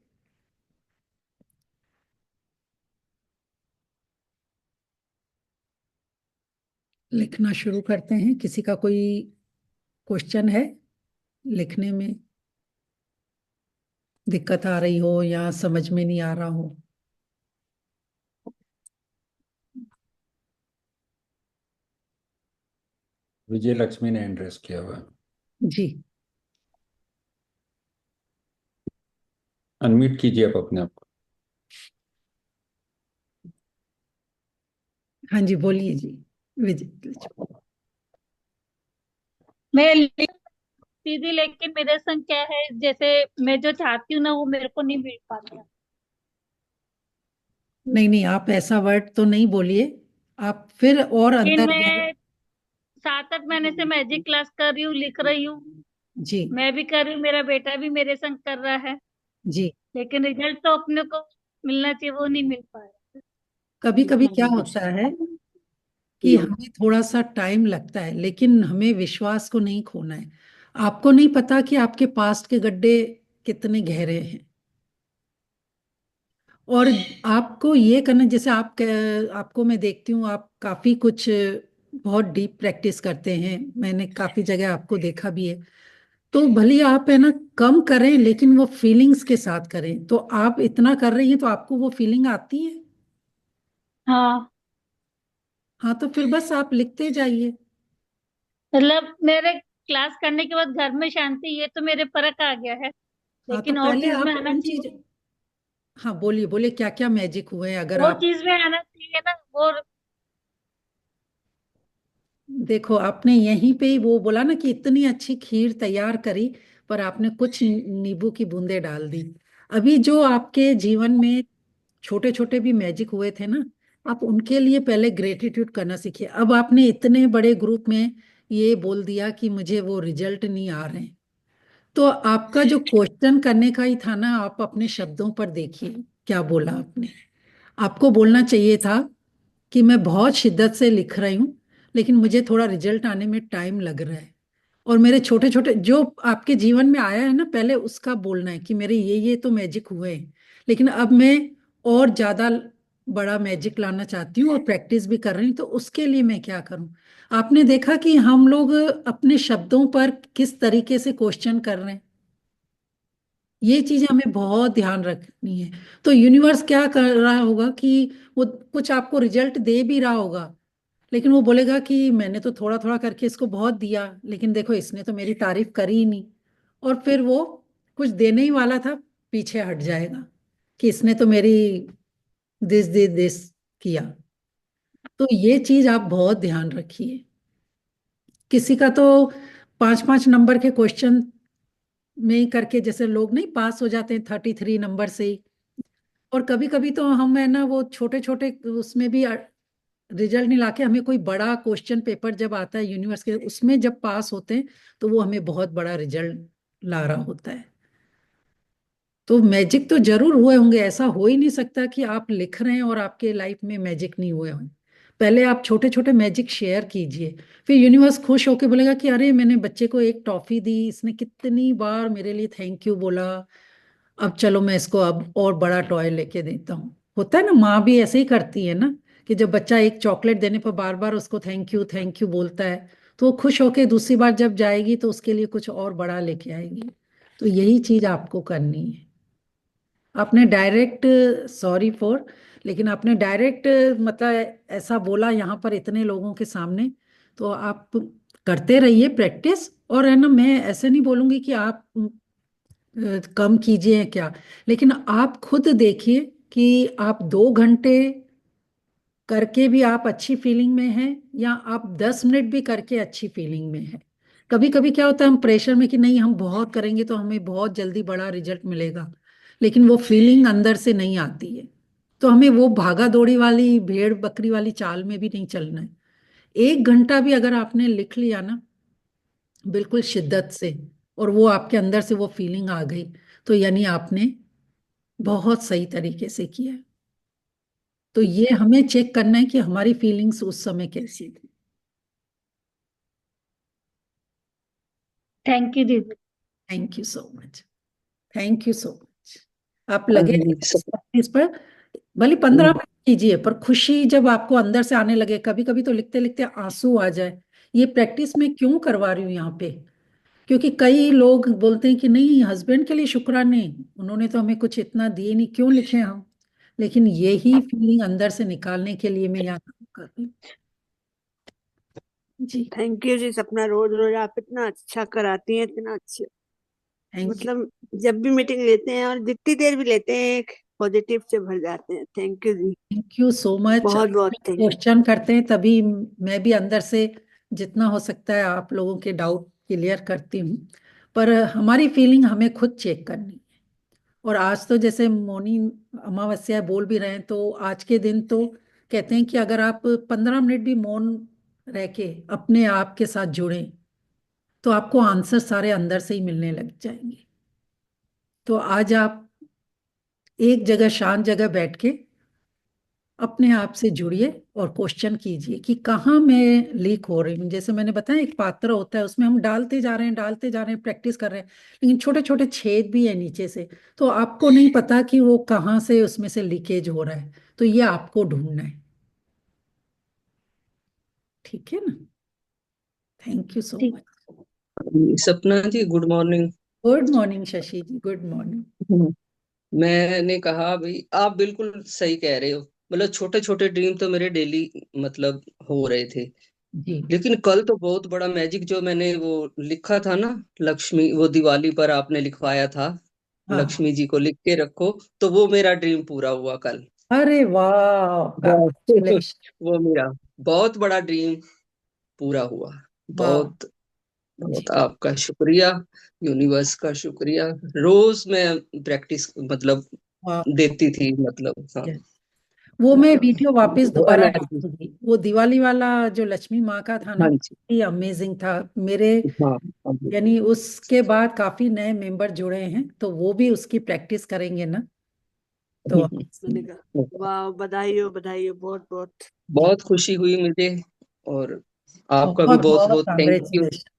लिखना शुरू करते हैं। किसी का कोई क्वेश्चन है लिखने में, दिक्कत आ रही हो या समझ में नहीं आ रहा हो? विजय लक्ष्मी ने एड्रेस किया हुआ है। जी अनम्यूट कीजिए आप अपने आप को। हाँ जी, बोलिए जी विजय। मैं लिख सीधी, लेकिन मेरे संग क्या है, जैसे मैं जो चाहती हूँ ना वो मेरे को नहीं मिल पाता। नहीं नहीं, आप ऐसा वर्ड तो नहीं बोलिए। आप फिर और लेकिन अंदर मैं 7-8 महीने से मैजिक क्लास कर रही हूँ, लिख रही हूँ। जी मैं भी कर रही हूँ, मेरा बेटा भी मेरे संग कर रहा है, जी। लेकिन रिजल्ट तो अपने को मिलना चाहिए, वो नहीं मिल पा रहा। कभी कभी क्या होता है कि हमें थोड़ा सा टाइम लगता है, लेकिन हमें विश्वास को नहीं खोना है। आपको नहीं पता कि आपके पास्ट के गड्ढे कितने गहरे हैं। और आपको ये करना, जैसे आपको मैं देखती हूँ आप काफी कुछ बहुत डीप प्रैक्टिस करते हैं। मैंने काफी जगह आपको देखा भी है। तो भले आप है ना कम करें, लेकिन वो फीलिंग्स के साथ करें। तो आप इतना कर रही हैं तो आपको वो फीलिंग आती है। हाँ, हाँ, तो फिर बस आप लिखते जाइए। मतलब मेरे क्लास करने के बाद घर में शांति, ये तो मेरे फर्क आ गया है, हाँ, तो लेकिन और पहले चीज में आप आना उन चाहिए। चीज हाँ बोलिए बोलिए, क्या क्या मैजिक हुए हैं अगर वो आप। चीज में आना चाहिए ना वो। देखो आपने यहीं पे ही वो बोला ना कि इतनी अच्छी खीर तैयार करी, पर आपने कुछ नींबू की बूंदें डाल दी। अभी जो आपके जीवन में छोटे छोटे भी मैजिक हुए थे ना, आप उनके लिए पहले ग्रेटिट्यूड करना सीखिए। अब आपने इतने बड़े ग्रुप में ये बोल दिया कि मुझे वो रिजल्ट नहीं आ रहे हैं, तो आपका जो क्वेश्चन करने का ही था ना, आप अपने शब्दों पर देखिए क्या बोला आपने। आपको बोलना चाहिए था कि मैं बहुत शिद्दत से लिख रही हूँ, लेकिन मुझे थोड़ा रिजल्ट आने में टाइम लग रहा है। और मेरे छोटे छोटे जो आपके जीवन में आया है ना, पहले उसका बोलना है कि मेरे ये तो मैजिक हुए हैं, लेकिन अब मैं और ज्यादा बड़ा मैजिक लाना चाहती हूँ और प्रैक्टिस भी कर रही हूँ, तो उसके लिए मैं क्या करूँ। आपने देखा कि हम लोग अपने शब्दों पर किस तरीके से क्वेश्चन कर रहे हैं। ये चीजें हमें बहुत ध्यान रखनी है। तो यूनिवर्स क्या कर रहा होगा कि वो कुछ आपको रिजल्ट दे भी रहा होगा, लेकिन वो बोलेगा कि मैंने तो थोड़ा थोड़ा करके इसको बहुत दिया, लेकिन देखो इसने तो मेरी तारीफ करी ही नहीं। और फिर वो कुछ देने ही वाला था, पीछे हट जाएगा कि इसने तो मेरी दिस किया। तो ये चीज आप बहुत ध्यान रखिए। किसी का तो 5-5 नंबर के क्वेश्चन में ही करके, जैसे लोग नहीं पास हो जाते हैं 33 नंबर से ही। और कभी कभी तो हम है ना वो छोटे छोटे उसमें भी रिजल्ट नहीं लाके, हमें कोई बड़ा क्वेश्चन पेपर जब आता है यूनिवर्स के, उसमें जब पास होते हैं तो वो हमें बहुत बड़ा रिजल्ट ला रहा होता है। तो मैजिक तो जरूर हुए होंगे, ऐसा हो ही नहीं सकता कि आप लिख रहे हैं और आपके लाइफ में मैजिक नहीं हुए हों। पहले आप छोटे छोटे मैजिक शेयर कीजिए, फिर यूनिवर्स खुश होकर बोलेगा कि अरे मैंने बच्चे को एक टॉफी दी, इसने कितनी बार मेरे लिए थैंक यू बोला, अब चलो मैं इसको अब और बड़ा टॉय लेके देता हूँ। होता है ना, माँ भी ऐसे ही करती है ना, कि जब बच्चा एक चॉकलेट देने पर बार बार उसको थैंक यू बोलता है, तो वो खुश होके दूसरी बार जब जाएगी तो उसके लिए कुछ और बड़ा लेके आएगी। तो यही चीज आपको करनी है। आपने डायरेक्ट, सॉरी फॉर, लेकिन आपने डायरेक्ट मतलब ऐसा बोला यहाँ पर इतने लोगों के सामने। तो आप करते रहिए प्रैक्टिस, और है ना, मैं ऐसे नहीं बोलूंगी कि आप कम कीजिए क्या, लेकिन आप खुद देखिए कि आप 2 घंटे करके भी आप अच्छी फीलिंग में हैं, या आप 10 मिनट भी करके अच्छी फीलिंग में हैं। कभी कभी क्या होता है, हम प्रेशर में कि नहीं हम बहुत करेंगे तो हमें बहुत जल्दी बड़ा रिजल्ट मिलेगा, लेकिन वो फीलिंग अंदर से नहीं आती है। तो हमें वो भागा दौड़ी वाली भेड़ बकरी वाली चाल में भी नहीं चलना है। 1 घंटा भी अगर आपने लिख लिया ना बिल्कुल शिद्दत से, और वो आपके अंदर से वो फीलिंग आ गई, तो यानी आपने बहुत सही तरीके से किया है। तो ये हमें चेक करना है कि हमारी फीलिंग्स उस समय कैसी थी। थैंक यू दीदी। Thank you so much. Thank you so much. आप लगे रहिए सब इस पर, भले 15 मिनट कीजिए, पर खुशी जब आपको अंदर से आने लगे, कभी कभी तो लिखते लिखते आंसू आ जाए। ये प्रैक्टिस मैं क्यों करवा रही हूँ यहाँ पे, क्योंकि कई लोग बोलते हैं कि नहीं हस्बैंड के लिए शुक्राने, उन्होंने तो हमें कुछ इतना दिए नहीं, क्यों लिखे हम। लेकिन यही फीलिंग अंदर से निकालने के लिए मैं यहाँ काम कर रही हूँ। जी। थैंक यू जी सपना, रोज रोज आप इतना अच्छा कराती हैं, इतना अच्छा। Thank you. मतलब जब भी मीटिंग लेते हैं और जितनी देर भी लेते हैं, एक पॉजिटिव से भर जाते हैं। थैंक यू जी, थैंक यू सो मच। बहुत बहुत थैंक यू। क्वेश्चन करते हैं तभी मैं भी अंदर से जितना हो सकता है आप लोगों के डाउट क्लियर करती हूँ। पर हमारी फीलिंग हमें खुद चेक करनी है। और आज तो जैसे मौनी अमावस्या बोल भी रहे हैं, तो आज के दिन तो कहते हैं कि अगर आप 15 मिनट भी मौन रह के अपने आप के साथ जुड़ें, तो आपको आंसर सारे अंदर से ही मिलने लग जाएंगे। तो आज आप एक जगह शांत जगह बैठ के अपने आप से जुड़िए और क्वेश्चन कीजिए कि कहाँ मैं लीक हो रही हूँ। जैसे मैंने बताया एक पात्र होता है, उसमें हम डालते जा रहे हैं डालते जा रहे हैं, प्रैक्टिस कर रहे हैं, लेकिन छोटे छोटे छेद भी है नीचे से, तो आपको नहीं पता कि वो कहाँ से उसमें से लीकेज हो रहा है। तो ये आपको ढूंढना है। ठीक है ना। थैंक यू सो ठीक। Much. Sapna ji, good morning. Good morning Shashi ji, good morning. मैंने कहा भाई आप बिल्कुल सही कह रहे हो। मतलब छोटे छोटे ड्रीम तो मेरे डेली मतलब हो रहे थे। जी। लेकिन कल तो बहुत बड़ा मैजिक जो मैंने वो लिखा था ना, लक्ष्मी, वो दिवाली पर आपने लिखवाया था, हाँ। लक्ष्मी जी को लिख के रखो, तो वो मेरा ड्रीम पूरा हुआ कल। अरे वाह, वाह। कांग्रेचुलेशन। वो मेरा बहुत बड़ा ड्रीम पूरा हुआ। वाह। बहुत बहुत जी। आपका शुक्रिया, यूनिवर्स का शुक्रिया। रोज मैं प्रैक्टिस मतलब वाह। देती थी, मतलब हाँ। वो मैं वीडियो वापस वो दोबारा एनर्जी। डालूंगी, वो दिवाली वाला जो लक्ष्मी माँ का था ना, हाँ जी। ये अमेजिंग था मेरे। हाँ। हाँ जी। यानी उसके बाद काफी नए मेंबर जुड़े हैं, तो वो भी उसकी प्रैक्टिस करेंगे ना, तो मैंने कहा वाह, बधाई हो बहुत बहुत। जी। बहुत खुशी हुई मुझे, और आपका भी बहुत बहुत बहुत बहुत थैंक यू, कांग्रेचुलेशन।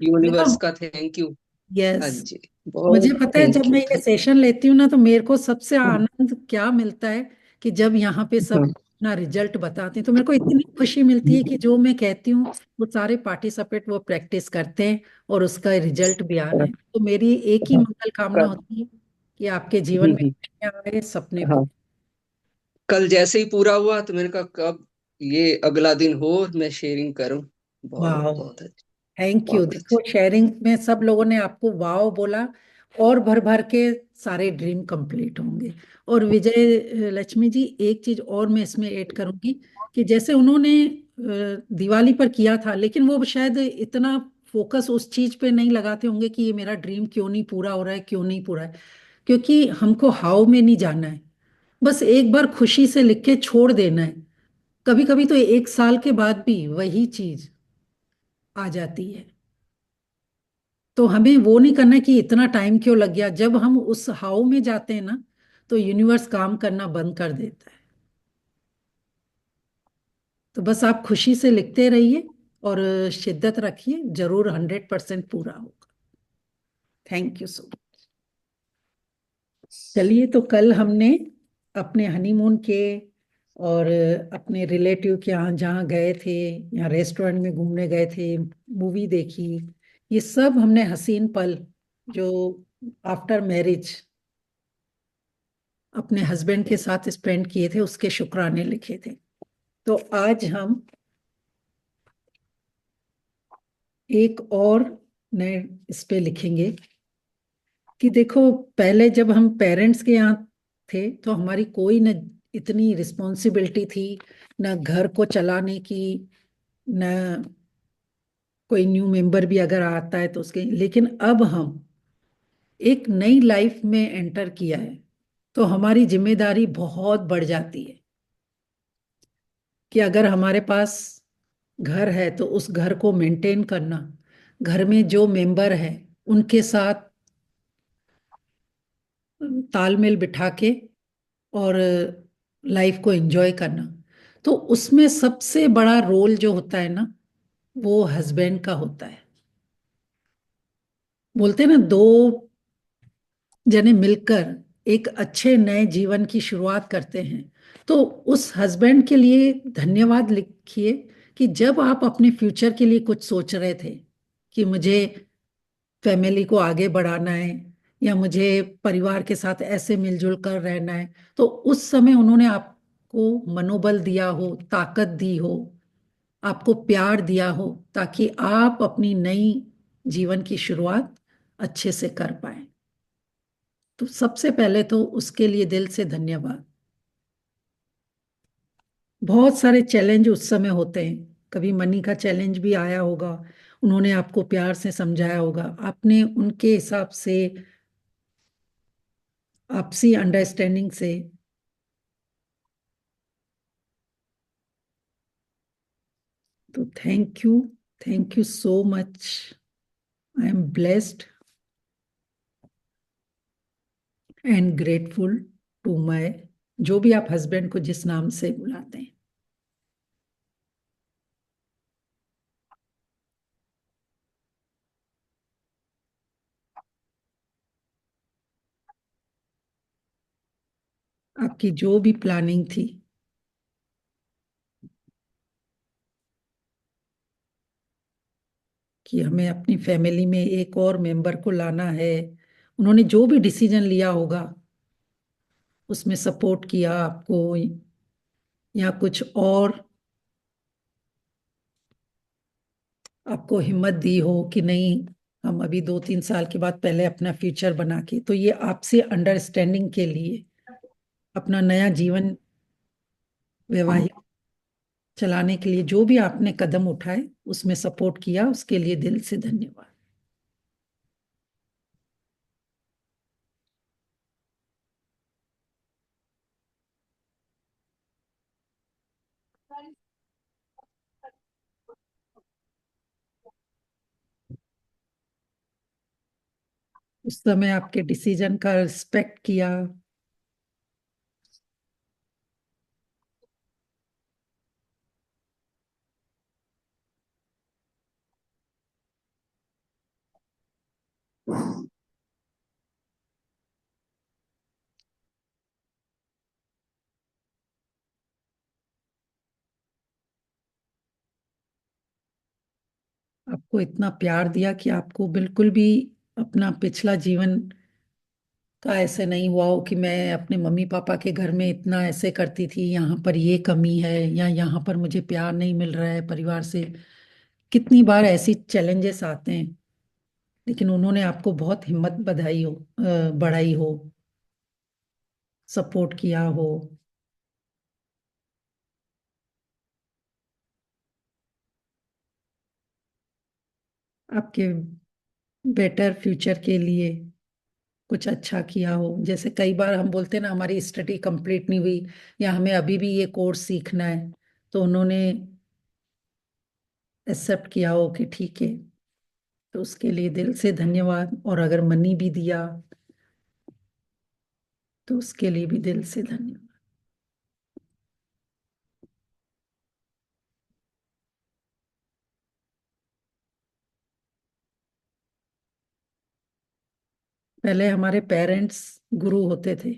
यूनिवर्स देखो, का थैंक यू। हाँ यस, जी, मुझे बहुत पता है जब थैंक यू, मैं ये थैंक सेशन लेती हूँ ना, तो मेरे को सबसे यू। आनंद क्या मिलता है कि जब यहाँ पे सब हाँ। अपना रिजल्ट बताते हैं, तो मेरे को इतनी खुशी मिलती है कि जो मैं कहती हूँ वो सारे पार्टिसिपेट वो प्रैक्टिस करते हैं और उसका रिजल्ट भी आ रहा हाँ। है। तो मेरी एक ही हाँ। मंगल कामना कल। होती है कि आपके जीवन में खुशियां आए, सपने हाँ, कल जैसे ही पूरा हुआ तो मैंने कहा कब ये अगला दिन हो और मैं शेयरिंग करूं। बहुत वाह, बहुत अच्छा। Thank you. बहुत देखो, अच्छा। शेयरिंग में सब लोगों ने आपको वाव बोला, और भर भर के सारे ड्रीम कंप्लीट होंगे। और विजय लक्ष्मी जी, एक चीज और मैं इसमें ऐड करूंगी कि जैसे उन्होंने दिवाली पर किया था, लेकिन वो शायद इतना फोकस उस चीज पे नहीं लगाते होंगे कि ये मेरा ड्रीम क्यों नहीं पूरा हो रहा है, क्यों नहीं पूरा है। क्योंकि हमको हाव में नहीं जाना है, बस एक बार खुशी से लिख के छोड़ देना है। कभी कभी तो 1 साल के बाद भी वही चीज आ जाती है। तो हमें वो नहीं करना कि इतना टाइम क्यों लग गया। जब हम उस हाव में जाते हैं ना, तो यूनिवर्स काम करना बंद कर देता है। तो बस आप खुशी से लिखते रहिए और शिद्दत रखिए, जरूर 100% पूरा होगा। Thank you so much. चलिए, तो कल हमने अपने हनीमून के और अपने रिलेटिव के यहाँ जहाँ गए थे, या रेस्टोरेंट में घूमने गए थे, मूवी देखी, ये सब हमने हसीन पल जो आफ्टर मैरिज अपने हस्बैंड के साथ स्पेंड किए थे, उसके शुक्राने लिखे थे। तो आज हम एक और नए इस पे लिखेंगे कि देखो, पहले जब हम पेरेंट्स के यहाँ थे तो हमारी कोई न इतनी रिस्पॉन्सिबिलिटी थी, न घर को चलाने की, न कोई न्यू मेंबर भी अगर आता है तो उसके। लेकिन अब हम एक नई लाइफ में एंटर किया है, तो हमारी जिम्मेदारी बहुत बढ़ जाती है कि अगर हमारे पास घर है तो उस घर को मेंटेन करना, घर में जो मेंबर है उनके साथ तालमेल बिठा के और लाइफ को एंजॉय करना। तो उसमें सबसे बड़ा रोल जो होता है ना, वो हस्बैंड का होता है। बोलते हैं ना, दो जने मिलकर एक अच्छे नए जीवन की शुरुआत करते हैं। तो उस हस्बैंड के लिए धन्यवाद लिखिए कि जब आप अपने फ्यूचर के लिए कुछ सोच रहे थे कि मुझे फैमिली को आगे बढ़ाना है, या मुझे परिवार के साथ ऐसे मिलजुल कर रहना है, तो उस समय उन्होंने आपको मनोबल दिया हो, ताकत दी हो, आपको प्यार दिया हो, ताकि आप अपनी नई जीवन की शुरुआत अच्छे से कर पाए। तो सबसे पहले तो उसके लिए दिल से धन्यवाद। बहुत सारे चैलेंज उस समय होते हैं, कभी मनी का चैलेंज भी आया होगा, उन्होंने आपको प्यार से समझाया होगा, आपने उनके हिसाब से आपसी अंडरस्टैंडिंग से। तो thank you so much. I am blessed and grateful to my, जो भी आप हस्बैंड को जिस नाम से बुलाते हैं। आपकी जो भी प्लानिंग थी, कि हमें अपनी फैमिली में एक और मेंबर को लाना है, उन्होंने जो भी डिसीजन लिया होगा उसमें सपोर्ट किया आपको, या कुछ और आपको हिम्मत दी हो कि नहीं, हम अभी 2-3 साल के बाद पहले अपना फ्यूचर बना के, तो ये आपसे अंडरस्टैंडिंग के लिए, अपना नया जीवन वैवाहिक चलाने के लिए जो भी आपने कदम उठाए, उसमें सपोर्ट किया, उसके लिए दिल से धन्यवाद। उस समय आपके डिसीजन का रिस्पेक्ट किया। आपको इतना प्यार दिया कि आपको बिल्कुल भी अपना पिछला जीवन का ऐसे नहीं हुआ हो कि मैं अपने मम्मी पापा के घर में इतना ऐसे करती थी, यहाँ पर ये कमी है, या यहाँ पर मुझे प्यार नहीं मिल रहा है परिवार से। कितनी बार ऐसी चैलेंजेस आते हैं, लेकिन उन्होंने आपको बहुत हिम्मत बढ़ाई हो, सपोर्ट किया हो। आपके बेटर फ्यूचर के लिए कुछ अच्छा किया हो। जैसे कई बार हम बोलते हैं ना, हमारी स्टडी कंप्लीट नहीं हुई, या हमें अभी भी ये कोर्स सीखना है, तो उन्होंने एक्सेप्ट किया हो कि ठीक है, तो उसके लिए दिल से धन्यवाद। और अगर मनी भी दिया तो उसके लिए भी दिल से धन्यवाद। पहले हमारे पेरेंट्स गुरु होते थे,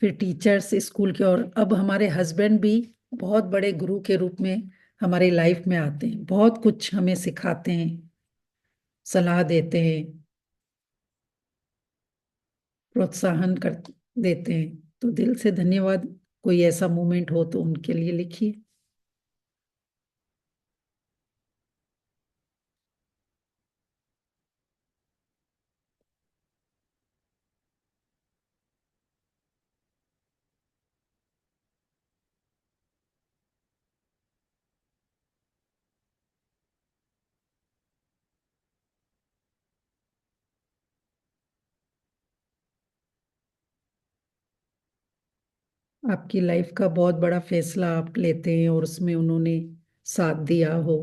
फिर टीचर्स स्कूल के, और अब हमारे हस्बैंड भी बहुत बड़े गुरु के रूप में हमारी लाइफ में आते हैं, बहुत कुछ हमें सिखाते हैं, सलाह देते हैं, प्रोत्साहन कर देते हैं। तो दिल से धन्यवाद। कोई ऐसा मोमेंट हो तो उनके लिए लिखिए। आपकी लाइफ का बहुत बड़ा फैसला आप लेते हैं और उसमें उन्होंने साथ दिया हो।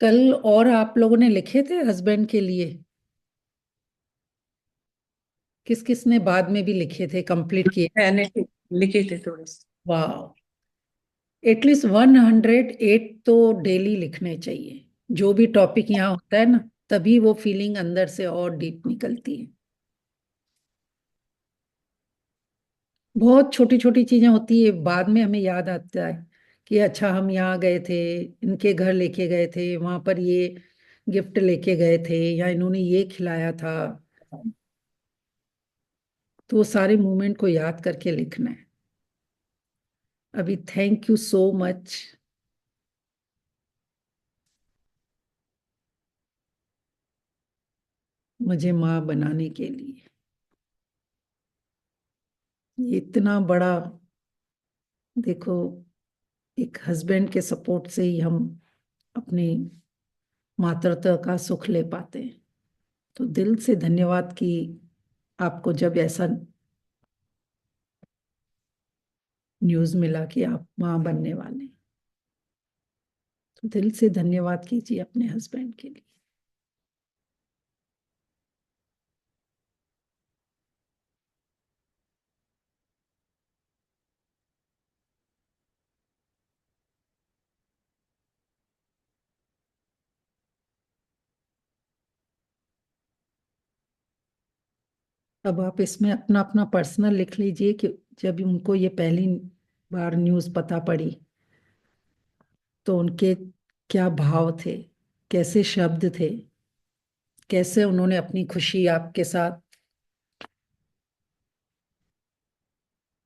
कल और आप लोगों ने लिखे थे हस्बैंड के लिए? किस किस ने बाद में भी लिखे थे, कंप्लीट किए? मैंने लिखे थे थोड़े से। वाह। एटलीस्ट 108 तो डेली लिखने चाहिए। जो भी टॉपिक यहाँ होता है ना, तभी वो फीलिंग अंदर से और डीप निकलती है। बहुत छोटी छोटी चीजें होती है, बाद में हमें याद आता है कि अच्छा हम यहाँ गए थे, इनके घर लेके गए थे, वहां पर ये गिफ्ट लेके गए थे, या इन्होंने ये खिलाया था। तो वो सारे मोमेंट को याद करके लिखना है। अभी थैंक यू सो मच मुझे माँ बनाने के लिए। ये इतना बड़ा, देखो, एक हस्बैंड के सपोर्ट से ही हम अपनी मातृत्व का सुख ले पाते हैं। तो दिल से धन्यवाद कि आपको जब ऐसा न्यूज़ मिला कि आप माँ बनने वाले हैं, तो दिल से धन्यवाद कीजिए अपने हस्बैंड के लिए। अब आप इसमें अपना अपना पर्सनल लिख लीजिए कि जब उनको ये पहली बार न्यूज़ पता पड़ी तो उनके क्या भाव थे, कैसे शब्द थे, कैसे उन्होंने अपनी खुशी आपके साथ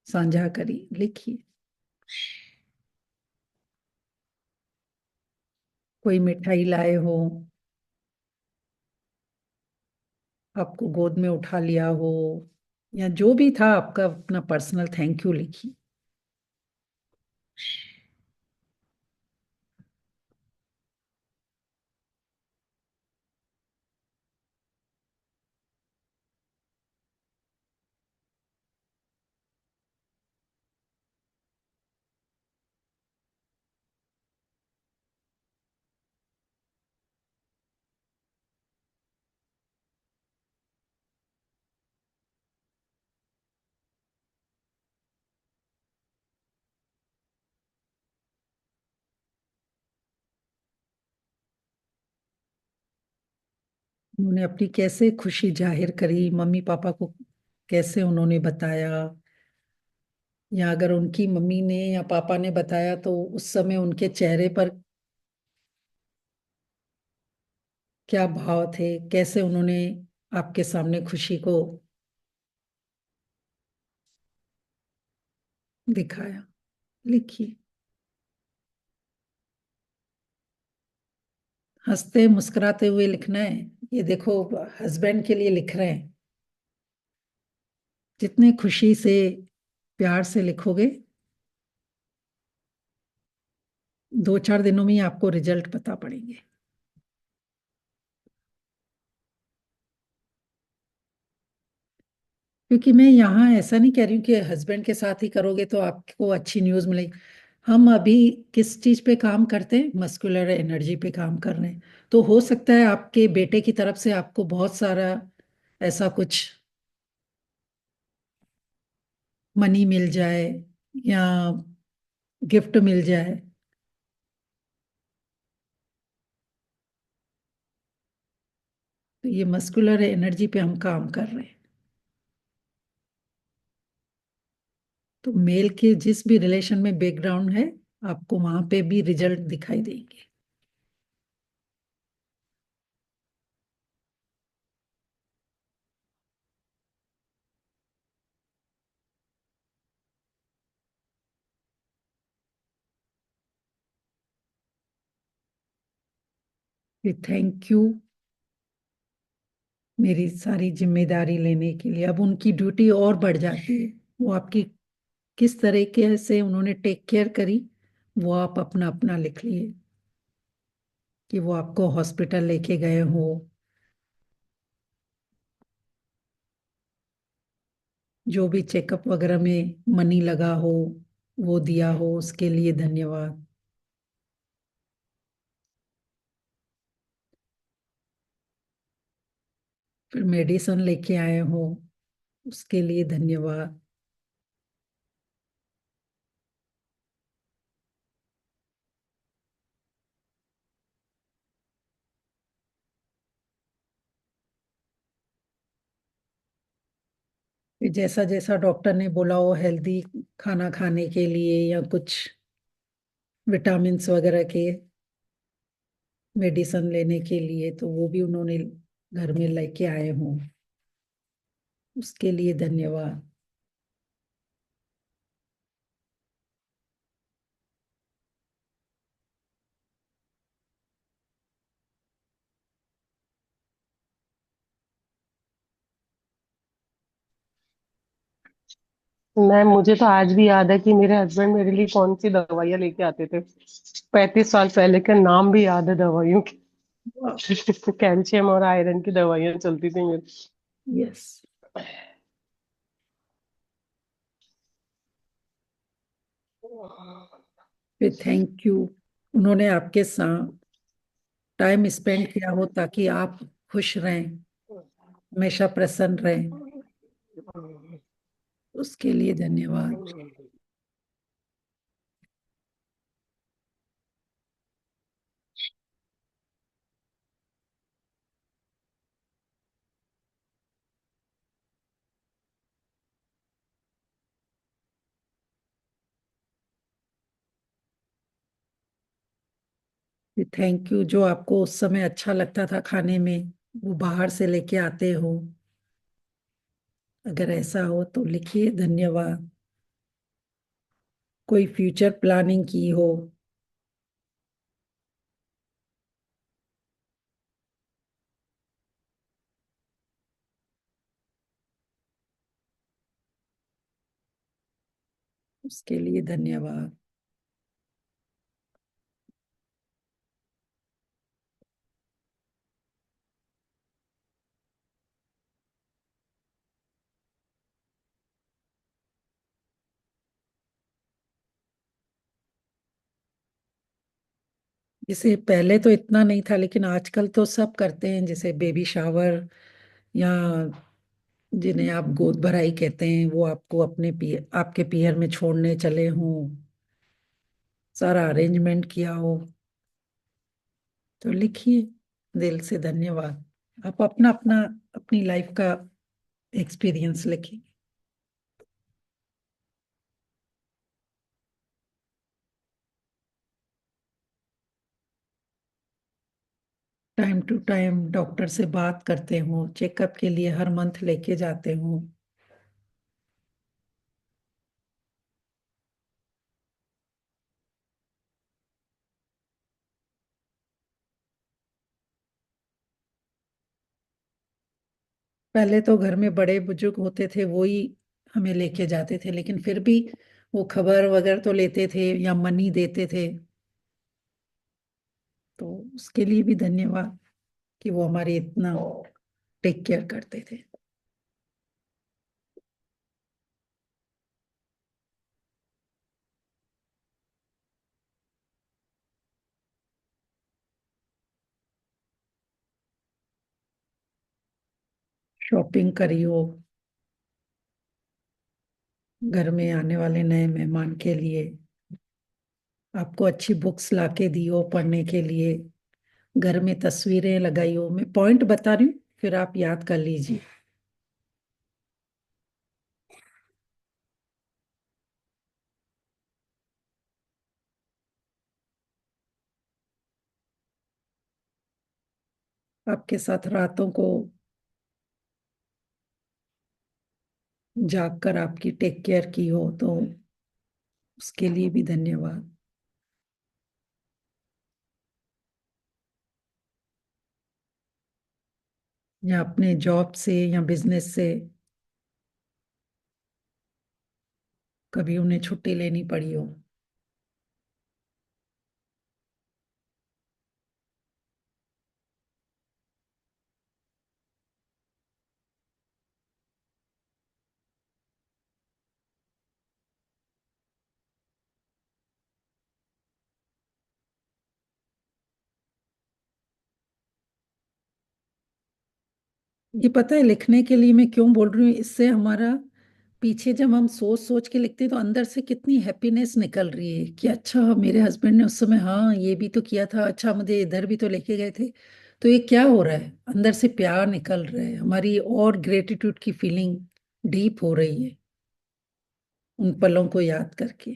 साझा करी। लिखिए। कोई मिठाई लाए हो, आपको गोद में उठा लिया हो, या जो भी था आपका, अपना पर्सनल थैंक यू लिखिए। उन्होंने अपनी कैसे खुशी जाहिर करी, मम्मी पापा को कैसे उन्होंने बताया, या अगर उनकी मम्मी ने या पापा ने बताया तो उस समय उनके चेहरे पर क्या भाव थे, कैसे उन्होंने आपके सामने खुशी को दिखाया। लिखिए, हंसते मुस्कुराते हुए लिखना है। ये देखो, हस्बैंड के लिए लिख रहे हैं। जितने खुशी से प्यार से लिखोगे, 2-4 दिनों में ही आपको रिजल्ट पता पड़ेंगे। क्योंकि मैं यहाँ ऐसा नहीं कह रही हूँ कि हस्बैंड के साथ ही करोगे तो आपको अच्छी न्यूज मिलेगी। हम अभी किस चीज पे काम करते हैं? मस्कुलर एनर्जी पे काम कर रहे हैं। तो हो सकता है आपके बेटे की तरफ से आपको बहुत सारा ऐसा कुछ मनी मिल जाए या गिफ्ट मिल जाए। तो ये मस्कुलर एनर्जी पे हम काम कर रहे हैं। तो मेल के जिस भी रिलेशन में बैकग्राउंड है, आपको वहां पे भी रिजल्ट दिखाई देंगे। थैंक यू मेरी सारी जिम्मेदारी लेने के लिए। अब उनकी ड्यूटी और बढ़ जाती है। वो आपकी किस तरीके से उन्होंने टेक केयर करी, वो आप अपना अपना लिख लिए। कि वो आपको हॉस्पिटल लेके गए हो, जो भी चेकअप वगैरह में मनी लगा हो वो दिया हो, उसके लिए धन्यवाद। फिर मेडिसिन लेके आए हो, उसके लिए धन्यवाद। फिर जैसा जैसा डॉक्टर ने बोला हो हेल्दी खाना खाने के लिए या कुछ विटामिन्स वगैरह के मेडिसिन लेने के लिए, तो वो भी उन्होंने घर में लेके आए हों, उसके लिए धन्यवाद। मैम मुझे तो आज भी याद है कि मेरे हस्बैंड मेरे लिए कौन सी दवाइयाँ लेके आते थे। 35 साल पहले के नाम भी याद है दवाइयों के। कैल्शियम और आयरन की दवाइयाँ चलती थी मेरी। यस, फिर थैंक यू उन्होंने आपके साथ टाइम स्पेंड किया हो ताकि आप खुश रहें, हमेशा प्रसन्न रहें, उसके लिए धन्यवाद। थैंक यू, जो आपको उस समय अच्छा लगता था खाने में वो बाहर से लेके आते हो, अगर ऐसा हो तो लिखिए धन्यवाद। कोई फ्यूचर प्लानिंग की हो, उसके लिए धन्यवाद। जैसे पहले तो इतना नहीं था, लेकिन आजकल तो सब करते हैं, जैसे बेबी शावर या जिन्हें आप गोद भराई कहते हैं, वो आपको अपने आपके पीहर में छोड़ने चले हों, सारा अरेंजमेंट किया हो, तो लिखिए दिल से धन्यवाद। आप अपना अपना अपनी लाइफ का एक्सपीरियंस लिखेंगे। टाइम टू टाइम डॉक्टर से बात करते हो, चेकअप के लिए हर मंथ लेके जाते हो। पहले तो घर में बड़े बुजुर्ग होते थे, वो ही हमें लेके जाते थे, लेकिन फिर भी वो खबर वगैरह तो लेते थे या मनी देते थे। तो उसके लिए भी धन्यवाद कि वो हमारी इतना टेक केयर करते थे। शॉपिंग करियो, घर में आने वाले नए मेहमान के लिए आपको अच्छी बुक्स लाके दियो पढ़ने के लिए, घर में तस्वीरें लगाइयो। मैं पॉइंट बता रही हूँ, फिर आप याद कर लीजिए। आपके साथ रातों को जाग कर आपकी टेक केयर की हो, तो उसके लिए भी धन्यवाद। या अपने जॉब से या बिजनेस से कभी उन्हें छुट्टी लेनी पड़ी हो। ये पता है लिखने के लिए मैं क्यों बोल रही हूँ, इससे हमारा पीछे जब हम सोच सोच के लिखते हैं तो अंदर से कितनी हैप्पीनेस निकल रही है कि अच्छा मेरे हस्बैंड ने उस समय हाँ ये भी तो किया था, अच्छा मुझे इधर भी तो लेके गए थे। तो ये क्या हो रहा है, अंदर से प्यार निकल रहा है, हमारी और ग्रेटिट्यूड की फीलिंग डीप हो रही है उन पलों को याद करके।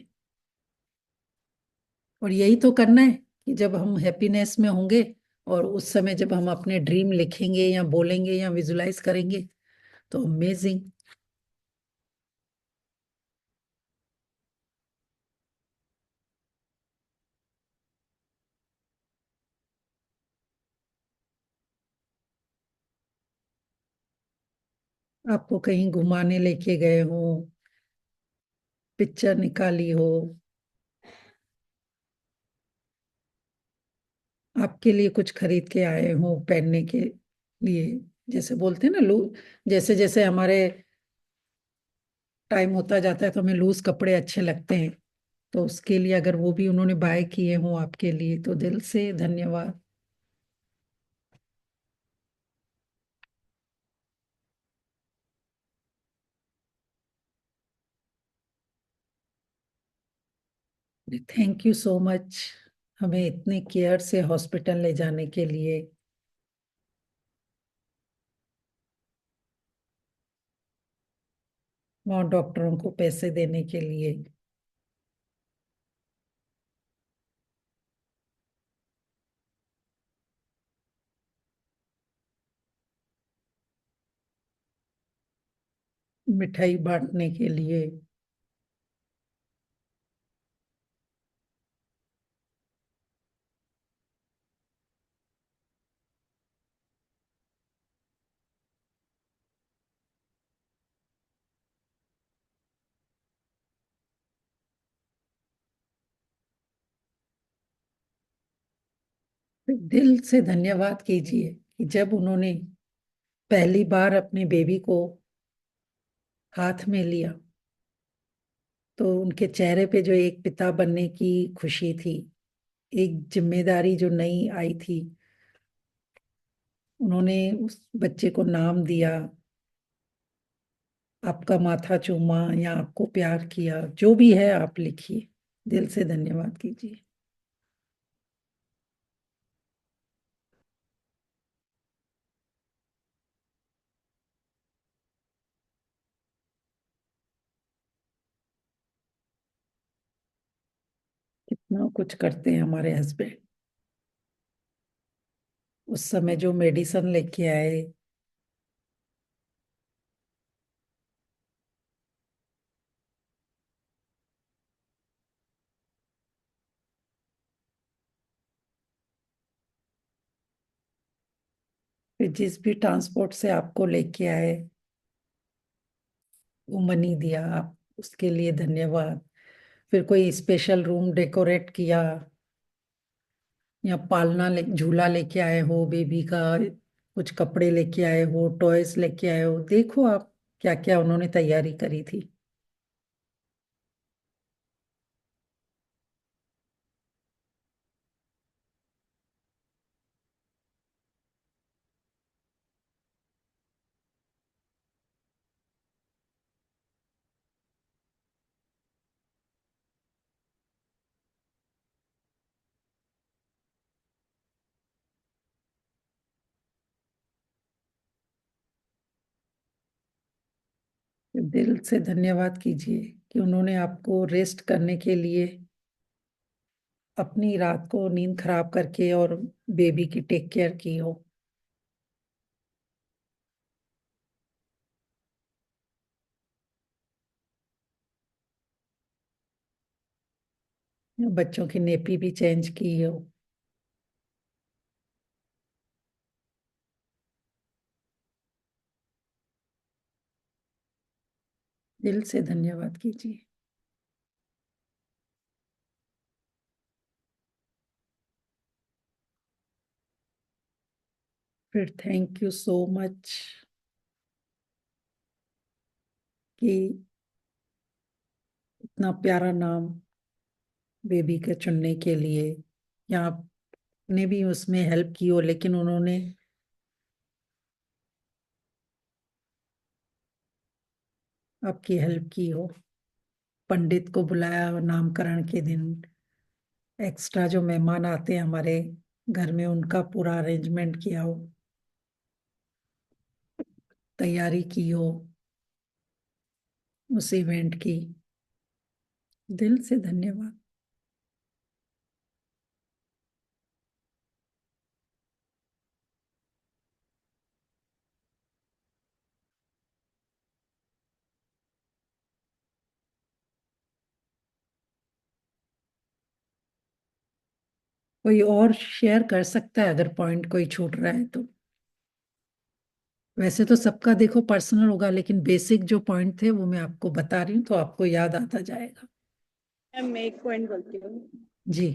और यही तो करना है कि जब हम हैप्पीनेस में होंगे और उस समय जब हम अपने ड्रीम लिखेंगे या बोलेंगे या विजुलाइज करेंगे तो अमेजिंग। आपको कहीं घुमाने लेके गए हो, पिक्चर निकाली हो, आपके लिए कुछ खरीद के आए हो पहनने के लिए, जैसे बोलते हैं ना लू, जैसे जैसे हमारे टाइम होता जाता है तो हमें लूज कपड़े अच्छे लगते हैं, तो उसके लिए अगर वो भी उन्होंने बाय किए हों आपके लिए तो दिल से धन्यवाद। थैंक यू सो मच हमें इतने केयर से हॉस्पिटल ले जाने के लिए। वहाँ डॉक्टरों को पैसे देने के लिए। मिठाई बांटने के लिए। दिल से धन्यवाद कीजिए कि जब उन्होंने पहली बार अपने बेबी को हाथ में लिया तो उनके चेहरे पे जो एक पिता बनने की खुशी थी, एक जिम्मेदारी जो नई आई थी, उन्होंने उस बच्चे को नाम दिया, आपका माथा चूमा या आपको प्यार किया, जो भी है आप लिखिए, दिल से धन्यवाद कीजिए। इतना कुछ करते हैं हमारे हस्बैंड। उस समय जो मेडिसिन लेके आए, फिर जिस भी ट्रांसपोर्ट से आपको लेके आए वो मनी दिया, आप उसके लिए धन्यवाद। फिर कोई स्पेशल रूम डेकोरेट किया, या झूला लेके आए हो बेबी का, कुछ कपड़े लेके आए हो, टॉयज लेके आए हो, देखो आप क्या क्या उन्होंने तैयारी करी थी। दिल से धन्यवाद कीजिए कि उन्होंने आपको रेस्ट करने के लिए अपनी रात को नींद खराब करके और बेबी की टेक केयर की हो। बच्चों की नेपी भी चेंज की हो। दिल से धन्यवाद कीजिए। फिर थैंक यू सो मच कि इतना प्यारा नाम बेबी के चुनने के लिए, या आपने भी उसमें हेल्प की हो, लेकिन उन्होंने आपकी हेल्प की हो। पंडित को बुलाया नामकरण के दिन, एक्स्ट्रा जो मेहमान आते हैं हमारे घर में उनका पूरा अरेंजमेंट किया हो, तैयारी की हो उस इवेंट की। दिल से धन्यवाद। कोई और शेयर कर सकता है अगर पॉइंट कोई छूट रहा है तो। वैसे तो सबका देखो पर्सनल होगा, लेकिन बेसिक जो पॉइंट थे वो मैं आपको बता रही हूँ तो आपको याद आता जाएगा। मैं एक पॉइंट बोलती हूँ। जी।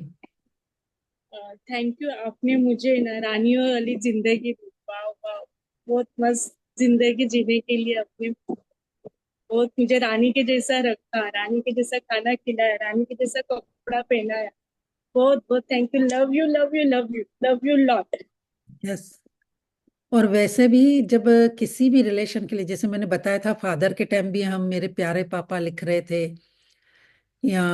थैंक यू, आपने मुझे ना रानियों वाली जिंदगी दी। वाह वाह, बहुत मस्त जिंदगी जीने के लिए आपने बहुत मुझे रानी के जैसा रखा, रानी के जैसा खाना खिलाया, रानी के जैसा कपड़ा पहनाया। बहुत बहुत thank you. Love you love you love you love you lot. Yes. और वैसे भी जब किसी भी रिलेशन के लिए, जैसे मैंने बताया था फादर के टाइम भी हम मेरे प्यारे पापा लिख रहे थे, या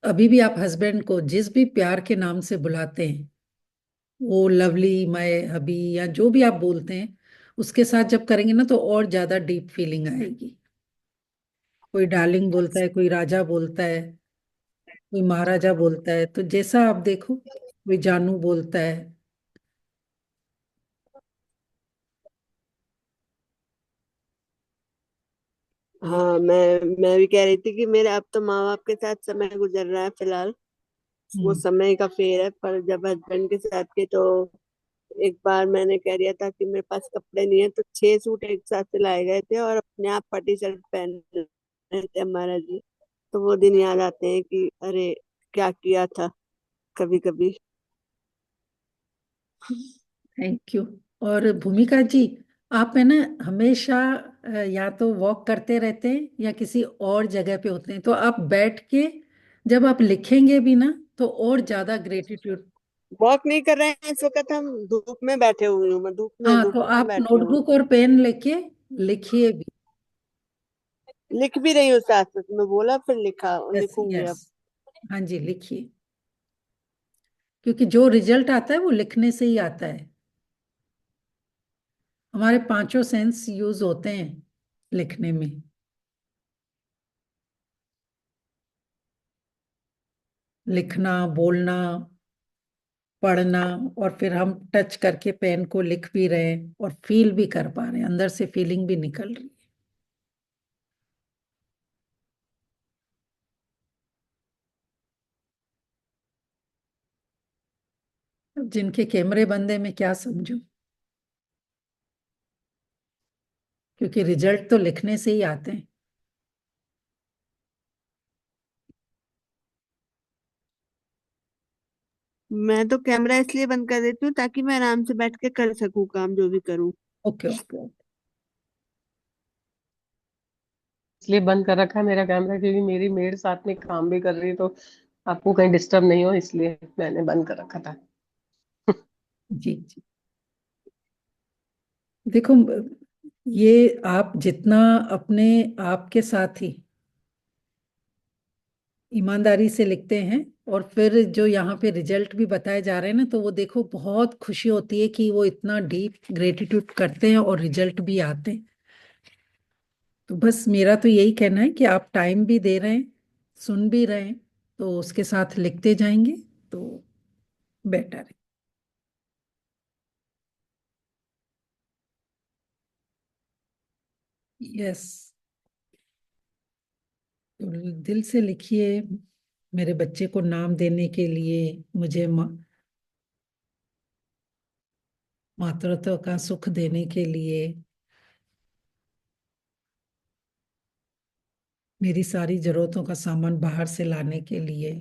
अभी भी आप हस्बैंड को जिस भी प्यार के नाम से बुलाते हैं, वो लवली माय हबी या जो भी आप बोलते हैं, उसके साथ जब करेंगे ना तो और ज्यादा डीप फीलिंग आएगी। कोई डार्लिंग बोलता है, कोई राजा बोलता है, कोई महाराजा बोलता है, तो जैसा आप देखो, कोई जानू बोलता है। हाँ, मैं भी कह रही थी कि मेरे अब तो माँ बाप के साथ समय गुजर रहा है फिलहाल। वो हम्म। समय का फेर है, पर जब हस्बैंड के साथ के तो एक बार मैंने कह दिया था कि मेरे पास कपड़े नहीं है, तो 6 सूट एक साथ सिलाए गए थे और अपने आप फटी शर्ट पहन रहे थे हमारा जी। तो वो दिन याद आते हैं कि अरे क्या किया था कभी कभी। Thank you. और भूमिका जी, आप है ना हमेशा या तो वॉक करते रहते हैं या किसी और जगह पे होते हैं, तो आप बैठ के जब आप लिखेंगे भी ना तो और ज्यादा ग्रेटिट्यूड। वॉक नहीं कर रहे हैं इस वक्त, हम धूप में बैठे हुए हूँ, मैं हाँ, धूप तो में आप बैठी हूँ। नोटबुक और पेन लेके लिखिए भी। लिख भी रही हूँ साथ साथ, मैं बोला फिर लिखा यस लिखूंगी यस। अब। हाँ जी, लिखिए, क्योंकि जो रिजल्ट आता है वो लिखने से ही आता है। हमारे पांचों सेंस यूज होते हैं लिखने में। लिखना, बोलना, पढ़ना, और फिर हम टच करके पेन को लिख भी रहे हैं और फील भी कर पा रहे हैं, अंदर से फीलिंग भी निकल रही है। अब जिनके कैमरे बंद है, मैं क्या समझूं, क्योंकि रिजल्ट तो लिखने से ही आते हैं। मैं तो कैमरा इसलिए बंद कर देती हूँ ताकि मैं आराम से बैठ के कर सकूँ काम जो भी करूँ। Okay okay. इसलिए बंद कर रखा है मेरा कैमरा, क्योंकि मेरी मेड साथ में काम भी कर रही है, तो आपको कहीं डिस्टर्ब नहीं हो, इसलिए मैंने बंद कर रखा था। जी जी। देखो, ये आप जितना अपने आप के साथ ही ईमानदारी से लिखते हैं, और फिर जो यहाँ पे रिजल्ट भी बताए जा रहे हैं ना, तो वो देखो बहुत खुशी होती है कि वो इतना डीप ग्रेटिट्यूड करते हैं और रिजल्ट भी आते हैं। तो बस मेरा तो यही कहना है कि आप टाइम भी दे रहे हैं, सुन भी रहे हैं, तो उसके साथ लिखते जाएंगे तो बेटर है। यस। तो दिल से लिखिए, मेरे बच्चे को नाम देने के लिए, मुझे मातृत्व का सुख देने के लिए, मेरी सारी जरूरतों का सामान बाहर से लाने के लिए,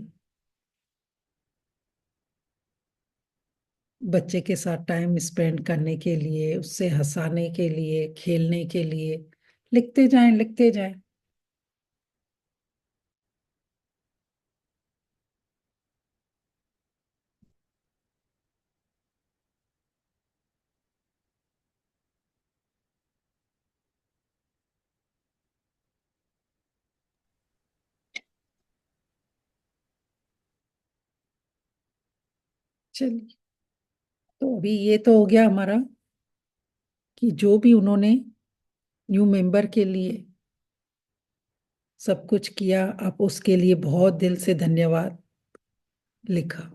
बच्चे के साथ टाइम स्पेंड करने के लिए, उससे हंसाने के लिए, खेलने के लिए, लिखते जाएं लिखते जाएं। चलिए, तो अभी ये तो हो गया हमारा कि जो भी उन्होंने न्यू मेंबर के लिए सब कुछ किया, आप उसके लिए बहुत दिल से धन्यवाद लिखा।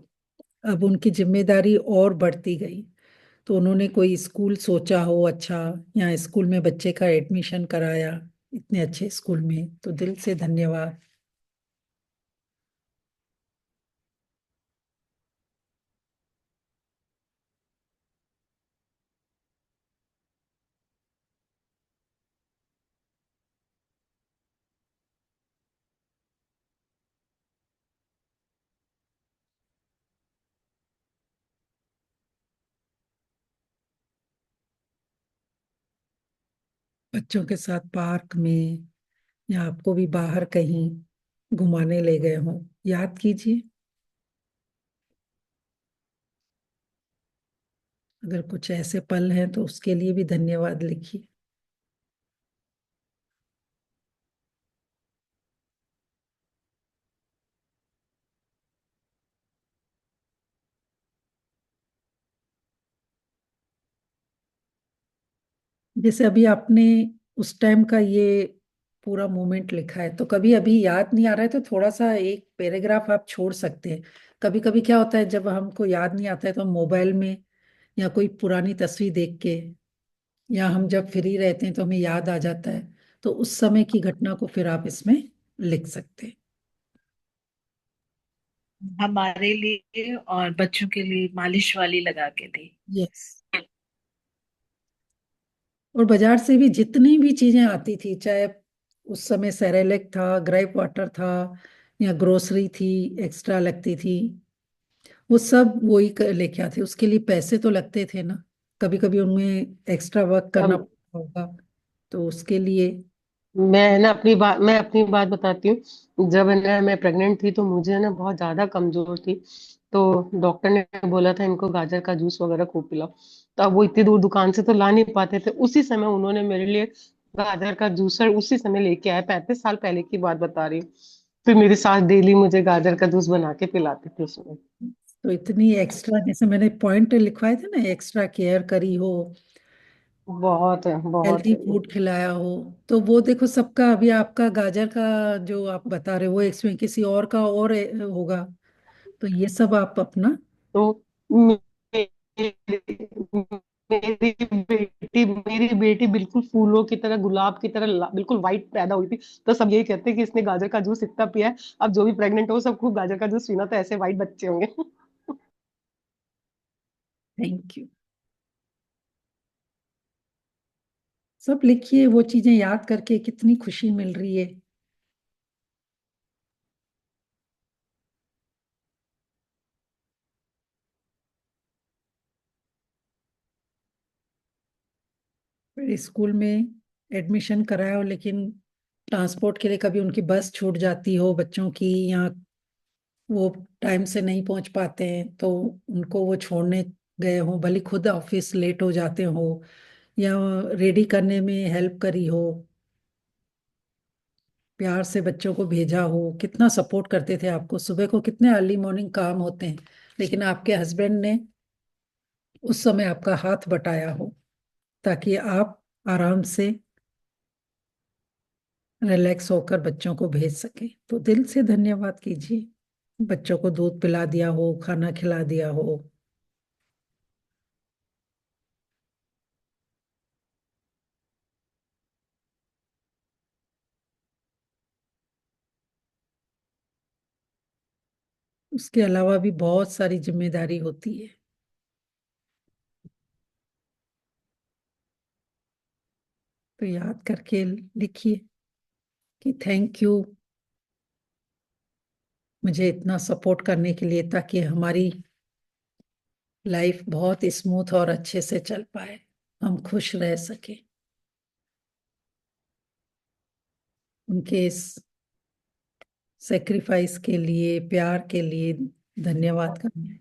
अब उनकी जिम्मेदारी और बढ़ती गई, तो उन्होंने कोई स्कूल सोचा हो अच्छा, या स्कूल में बच्चे का एडमिशन कराया, इतने अच्छे स्कूल में, तो दिल से धन्यवाद। बच्चों के साथ पार्क में, या आपको भी बाहर कहीं घुमाने ले गए हों, याद कीजिए। अगर कुछ ऐसे पल हैं तो उसके लिए भी धन्यवाद लिखिए। जैसे अभी आपने उस टाइम का ये पूरा मोमेंट लिखा है, तो कभी अभी याद नहीं आ रहा है तो थोड़ा सा एक पैराग्राफ आप छोड़ सकते हैं। कभी कभी क्या होता है, जब हमको याद नहीं आता है तो हम मोबाइल में या कोई पुरानी तस्वीर देख के, या हम जब फ्री रहते हैं तो हमें याद आ जाता है, तो उस समय की घटना को फिर आप इसमें लिख सकते हैं। हमारे लिए और बच्चों के लिए मालिश वाली लगा के दी। यस। और बाजार से भी जितनी भी चीजें आती थी, चाहे उस समय सेरेलेक था, ग्रेप वाटर था, या ग्रोसरी थी एक्स्ट्रा लगती थी, वो सब वही लेके आते। उसके लिए पैसे तो लगते थे ना, कभी कभी उनमें एक्स्ट्रा वर्क करना अब पड़ता होगा, तो उसके लिए। मैं अपनी बात बताती हूँ। जब है ना मैं प्रेग्नेंट थी, तो मुझे है ना बहुत ज्यादा कमजोर थी। तो डॉक्टर ने बोला था इनको गाजर का जूस वगैरह खूब पिलाओ। तो अब वो इतनी दूर दुकान से तो ला नहीं पाते थे, उसी समय उन्होंने मेरे लिए गाजर का जूसर उसी समय लेके आए। 35 साल पहले की बात बता रही हूँ। फिर मेरी सास डेली मुझे गाजर का जूस बना के पिलाती थी उसमें। तो इतनी एक्स्ट्रा, जैसे मैंने पॉइंट लिखवाए थे ना, एक्स्ट्रा केयर करी हो, बहुत है, बहुत हेल्दी है। फूड खिलाया हो, तो वो देखो सबका। अभी आपका गाजर का जो आप बता रहे हो, वो इसमें किसी और का और होगा, तो ये सब आप अपना तो मेरी बेटी बिल्कुल फूलों की तरह, गुलाब की तरह बिल्कुल वाइट पैदा हुई थी। तो सब यही कहते हैं कि इसने गाजर का जूस इतना पिया है, अब जो भी प्रेग्नेंट हो सब खूब गाजर का जूस पीना, तो ऐसे वाइट बच्चे होंगे। Thank you. सब लिखिए, वो चीजें याद करके कितनी खुशी मिल रही है। फिर स्कूल में एडमिशन कराया हो, लेकिन ट्रांसपोर्ट के लिए कभी उनकी बस छूट जाती हो बच्चों की, या वो टाइम से नहीं पहुंच पाते हैं, तो उनको वो छोड़ने गए हो, भले खुद ऑफिस लेट हो जाते हो, या रेडी करने में हेल्प करी हो, प्यार से बच्चों को भेजा हो, कितना सपोर्ट करते थे आपको। सुबह को कितने अर्ली मॉर्निंग काम होते हैं, लेकिन आपके हस्बैंड ने उस समय आपका हाथ बटाया हो ताकि आप आराम से रिलैक्स होकर बच्चों को भेज सके। तो दिल से धन्यवाद कीजिए। बच्चों को दूध पिला दिया हो, खाना खिला दिया हो। उसके अलावा भी बहुत सारी जिम्मेदारी होती है। तो याद करके लिखिए कि थैंक यू मुझे इतना सपोर्ट करने के लिए, ताकि हमारी लाइफ बहुत स्मूथ और अच्छे से चल पाए, हम खुश रह सके। उनके इस सेक्रीफाइस के लिए, प्यार के लिए धन्यवाद करना है।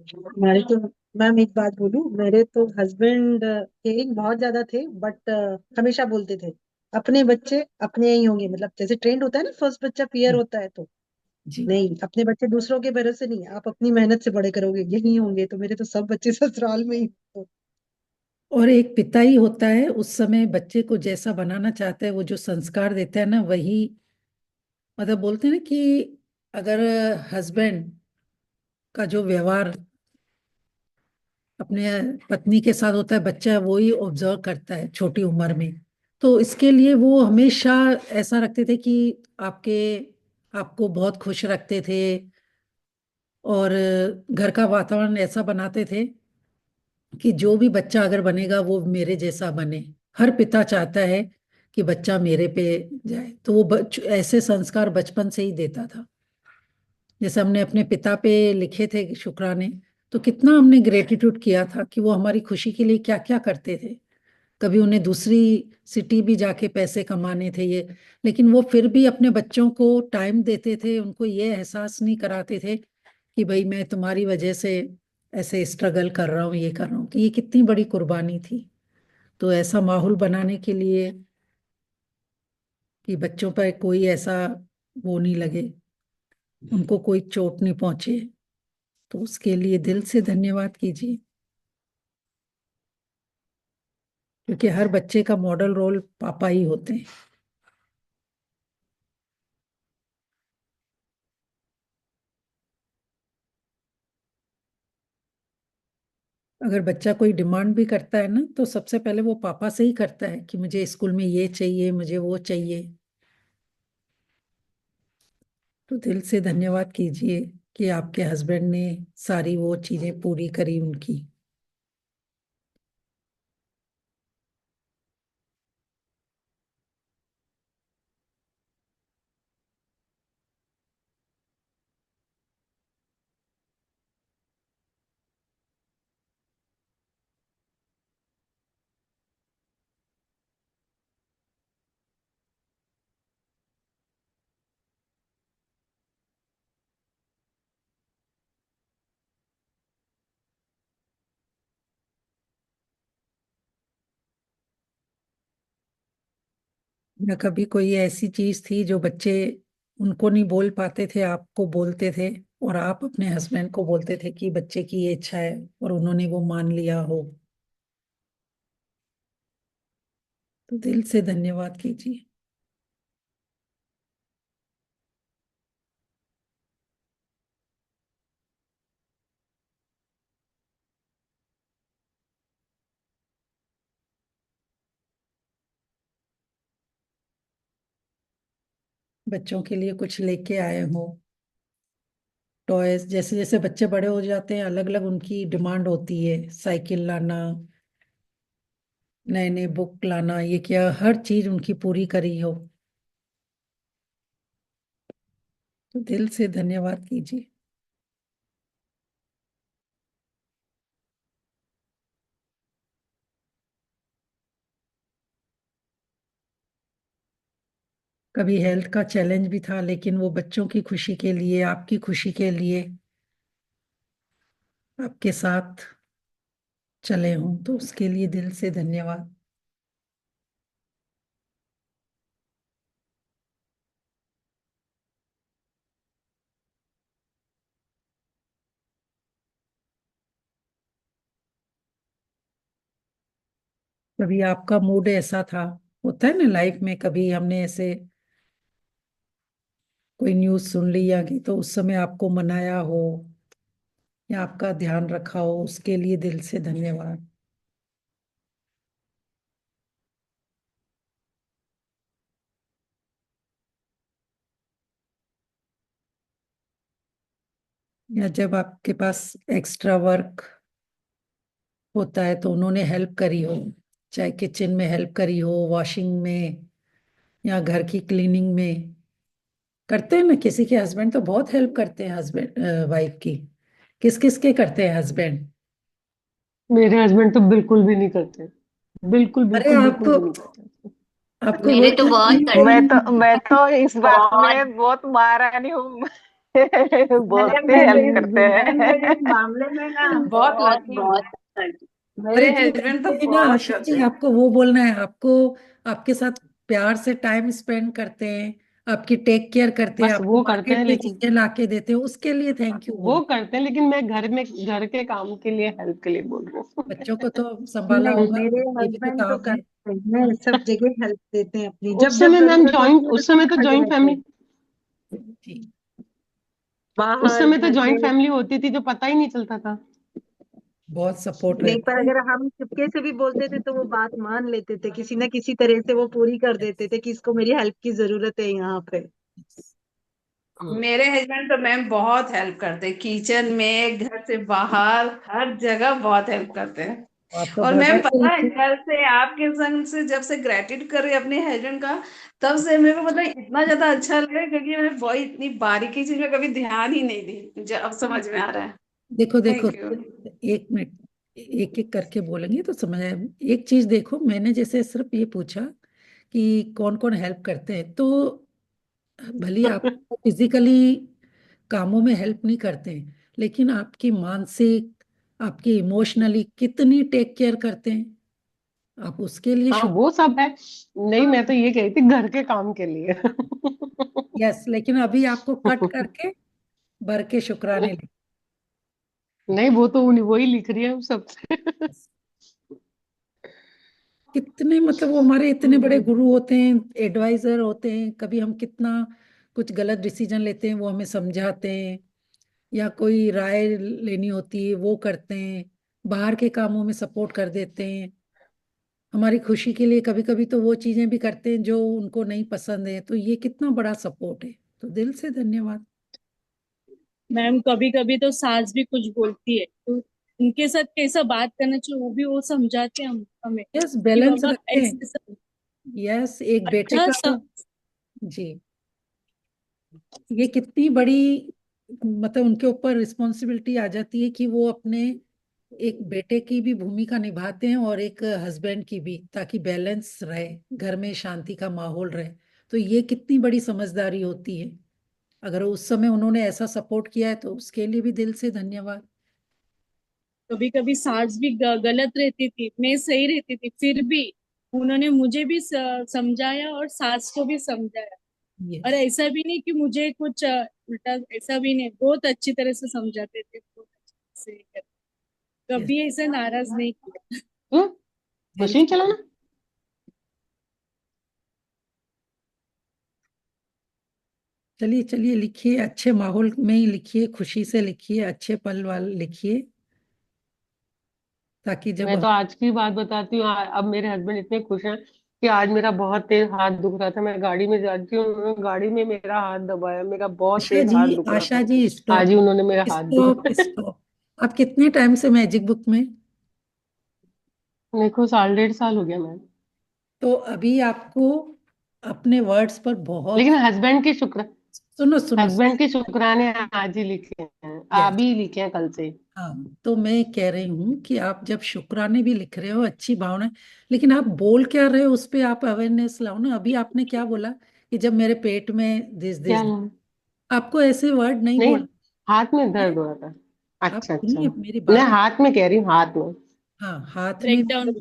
हमारे तो, मैम एक बात बोलूं, मेरे तो हस्बैंड केयरिंग बहुत ज्यादा थे, बट हमेशा बोलते थे अपने बच्चे अपने ही होंगे, मतलब जैसे ट्रेंड होता है ना, फर्स्ट बच्चा पियर होता है, तो जी। नहीं, अपने बच्चे दूसरों के भरोसे नहीं, आप अपनी मेहनत से बड़े करोगे, यही होंगे। तो मेरे तो सब बच्चे ससुराल में ही तो। और एक पिता ही होता है उस समय बच्चे को जैसा बनाना चाहता है, वो जो संस्कार देता है ना, वही मतलब बोलते हैं ना कि अगर हस्बैंड का जो व्यवहार अपने पत्नी के साथ होता है, बच्चा वो ही ऑब्जर्व करता है छोटी उम्र में। तो इसके लिए वो हमेशा ऐसा रखते थे कि आपके आपको बहुत खुश रखते थे, और घर का वातावरण ऐसा बनाते थे कि जो भी बच्चा अगर बनेगा वो मेरे जैसा बने। हर पिता चाहता है कि बच्चा मेरे पे जाए, तो वो ऐसे संस्कार बचपन से ही देता था। जैसे हमने अपने पिता पे लिखे थे शुक्राने, तो कितना हमने ग्रेटिट्यूड किया था कि वो हमारी खुशी के लिए क्या क्या करते थे। कभी उन्हें दूसरी सिटी भी जाके पैसे कमाने थे ये, लेकिन वो फिर भी अपने बच्चों को टाइम देते थे, उनको ये एहसास नहीं कराते थे कि भाई मैं तुम्हारी वजह से ऐसे स्ट्रगल कर रहा हूँ, ये कर रहा हूँ। तो ये कितनी बड़ी कुर्बानी थी। तो ऐसा माहौल बनाने के लिए कि बच्चों पर कोई ऐसा वो नहीं लगे, उनको कोई चोट नहीं पहुंचे, तो उसके लिए दिल से धन्यवाद कीजिए। क्योंकि हर बच्चे का मॉडल रोल पापा ही होते हैं। अगर बच्चा कोई डिमांड भी करता है ना, तो सबसे पहले वो पापा से ही करता है कि मुझे स्कूल में ये चाहिए, मुझे वो चाहिए। तो दिल से धन्यवाद कीजिए कि आपके हस्बैंड ने सारी वो चीजें पूरी करी उनकी। या कभी कोई ऐसी चीज थी जो बच्चे उनको नहीं बोल पाते थे, आपको बोलते थे, और आप अपने हस्बैंड को बोलते थे कि बच्चे की ये इच्छा है, और उन्होंने वो मान लिया हो। तो दिल से धन्यवाद कीजिए। बच्चों के लिए कुछ लेके आए हो टॉयज। जैसे जैसे बच्चे बड़े हो जाते हैं अलग अलग उनकी डिमांड होती है, साइकिल लाना, नए नए बुक लाना, ये क्या हर चीज उनकी पूरी करी हो, तो दिल से धन्यवाद कीजिए। कभी हेल्थ का चैलेंज भी था, लेकिन वो बच्चों की खुशी के लिए, आपकी खुशी के लिए आपके साथ चले हों, तो उसके लिए दिल से धन्यवाद। कभी आपका मूड ऐसा था, होता है ना लाइफ में, कभी हमने ऐसे कोई न्यूज़ सुन ली या कि, तो उस समय आपको मनाया हो या आपका ध्यान रखा हो, उसके लिए दिल से धन्यवाद। या जब आपके पास एक्स्ट्रा वर्क होता है तो उन्होंने हेल्प करी हो, चाहे किचन में हेल्प करी हो, वॉशिंग में, या घर की क्लीनिंग में। करते हैं ना, किसी के हस्बैंड तो बहुत हेल्प करते हैं हस्बैंड वाइफ की। किस किस के करते हैं हस्बैंड? मेरे हस्बैंड तो बिल्कुल भी नहीं करते, बिल्कुल अरे बिल्कुल बिल्कुल आपको भी नहीं करते। आपको मेरे तो बहुत मैं तो इस बात बहुत में बहुत महारानी हूँ। मैम बहुत ही मैं हेल्प भी करते मैम मैं भी इस हैं। मामले में ना बहुत बहुत लकी हूँ। बहुत मेरे अरे जो हस्बैंड तो करते हैं ना बहुत आशीष करते जी, हैं। आपको वो बोलना है, आपको आपके साथ प्यार से टाइम स्पेंड करते हैं, आपकी टेक केयर करते हैं, बस आपको वो करते हैं, मार्केट से लेकिन चीजें ला के देते हैं, उसके लिए थैंक यू वो बोल। करते हैं, लेकिन मैं घर में घर के काम के लिए हेल्प के लिए बोल रही हूँ। बच्चों को तो संभाला नहीं, होगा, मेरे ये भी तो हस्बैंड तो काम है। करते हैं, सब जगह हेल्प देते हैं अपनी, उस जब जब समय मैम जरूरत होती जॉइंट है तो उस सब समय तो खड़े जॉइंट रहते हैं, फैमिली जी। उस बाहर समय तो घर जॉइंट में। फैमिली होती थी, जो पता ही नहीं चलता था। बहुत सपोर्ट नहीं, पर रहता है। अगर हम चुपके से भी बोलते थे तो वो बात मान लेते थे, किसी न किसी तरह से वो पूरी कर देते थे कि इसको मेरी हेल्प की जरूरत है यहाँ पे। मेरे हस्बैंड तो मैम बहुत हेल्प करते हैं, किचन में, घर से बाहर, हर जगह बहुत हेल्प करते हैं। आप तो और घर मैम घर से पता है, लिखे। कल से आपके संग से जब से ग्रेटिट्यूड कर रही अपने हस्बैंड का, तब से मेरे को मतलब इतना ज्यादा अच्छा लग रहा है, क्योंकि मैं वही इतनी बारीकी चीज में कभी ध्यान ही नहीं दी, मुझे अब समझ में आ रहा है। देखो देखो, थैंक यू। एक मिनट, एक एक करके बोलेंगे तो समझ आए। एक चीज देखो, मैंने जैसे सिर्फ ये पूछा कि कौन कौन हेल्प करते हैं, तो भले आप फिजिकली कामों में हेल्प नहीं करते हैं, लेकिन आपकी मानसिक, आपकी इमोशनली कितनी टेक केयर करते हैं, आप उसके लिए हाँ, शुक्र। वो सब है। नहीं, हाँ, मैं तो ये कही थी घर के काम के लिए। यस, लेकिन अभी आपको कट करके भर के शुक्राने लिखे। नहीं, वो तो वही लिख रही है सबसे। कितने मतलब वो हमारे इतने बड़े गुरु होते हैं, एडवाइजर होते हैं, कभी हम कितना कुछ गलत डिसीजन लेते हैं वो हमें समझाते हैं, या कोई राय लेनी होती है वो करते हैं, बाहर के कामों में सपोर्ट कर देते हैं, हमारी खुशी के लिए कभी कभी तो वो चीजें भी करते हैं जो उनको नहीं पसंद है, तो ये कितना बड़ा सपोर्ट है, तो दिल से धन्यवाद। मैम कभी कभी तो सास भी कुछ बोलती है, तो उनके साथ कैसा बात करना चाहिए वो भी वो समझाते हैं हमें यस, कि बैलेंस बाबा रखते हैं। ऐसे सब यस, एक बेटे अच्छा का, जी, ये कितनी बड़ी मतलब उनके ऊपर रिस्पॉन्सिबिलिटी आ जाती है कि वो अपने एक बेटे की भी भूमिका निभाते हैं और एक हस्बैंड की भी, ताकि बैलेंस रहे, घर में शांति का माहौल रहे। तो ये कितनी बड़ी समझदारी होती है। अगर उस समय उन्होंने ऐसा सपोर्ट किया है तो उसके लिए भी दिल से धन्यवाद। कभी कभी सास भी गलत रहती थी, मैं सही रहती थी, फिर भी उन्होंने मुझे भी समझाया और सास को भी समझाया। और यस, ऐसा भी नहीं कि मुझे कुछ उल्टा, ऐसा भी नहीं, बहुत अच्छी तरह से समझाते थे, बहुत अच्छे से यस, कभी ऐसे नाराज नहीं किया। दिल मशीन से। चलाना। चलिए चलिए, लिखिए, अच्छे माहौल में ही लिखिए, खुशी से लिखिए, अच्छे पल वाले लिखिए, ताकि जब मैं तो आज की बात बताती हूँ, अब मेरे हस्बैंड इतने खुश हैं कि आज मेरा बहुत तेज हाथ दुख रहा था, मैं गाड़ी में जाती हूँ, उन्होंने गाड़ी में मेरा हाथ दबाया, मेरा बहुत आशा तेज जी, हाथ दुख रहा आशा था। जी, आज स्टॉप, ही उन्होंने मेरा हाथ स्टॉप, दबाया। स्टॉप। आप कितने टाइम से मैजिक बुक में? मेरे को 1.5 साल हो गया मैम। तो अभी आपको अपने वर्ड्स पर बहुत, लेकिन हस्बैंड की शुक्र सुनो सुनो, हस्बैंड के शुक्राने आज ही लिखे हैं, यस, आप ही लिखे हैं कल से। हाँ, तो मैं कह रही हूँ कि आप जब शुक्राने भी लिख रहे हो, अच्छी भावना है, लेकिन आप बोल क्या रहे हो उस पे आप अवेयरनेस लाओ ना। अभी आपने क्या बोला कि जब मेरे पेट में क्या दिस, आपको ऐसे वर्ड नहीं नहीं, बोल। हाथ में दर्द हो रहा था। आप अच्छा अच्छा, सुनिए मेरी मैं बात। हाथ में कह रही हूँ, हाथ में। हाँ, हाथ में ब्रेकडाउन।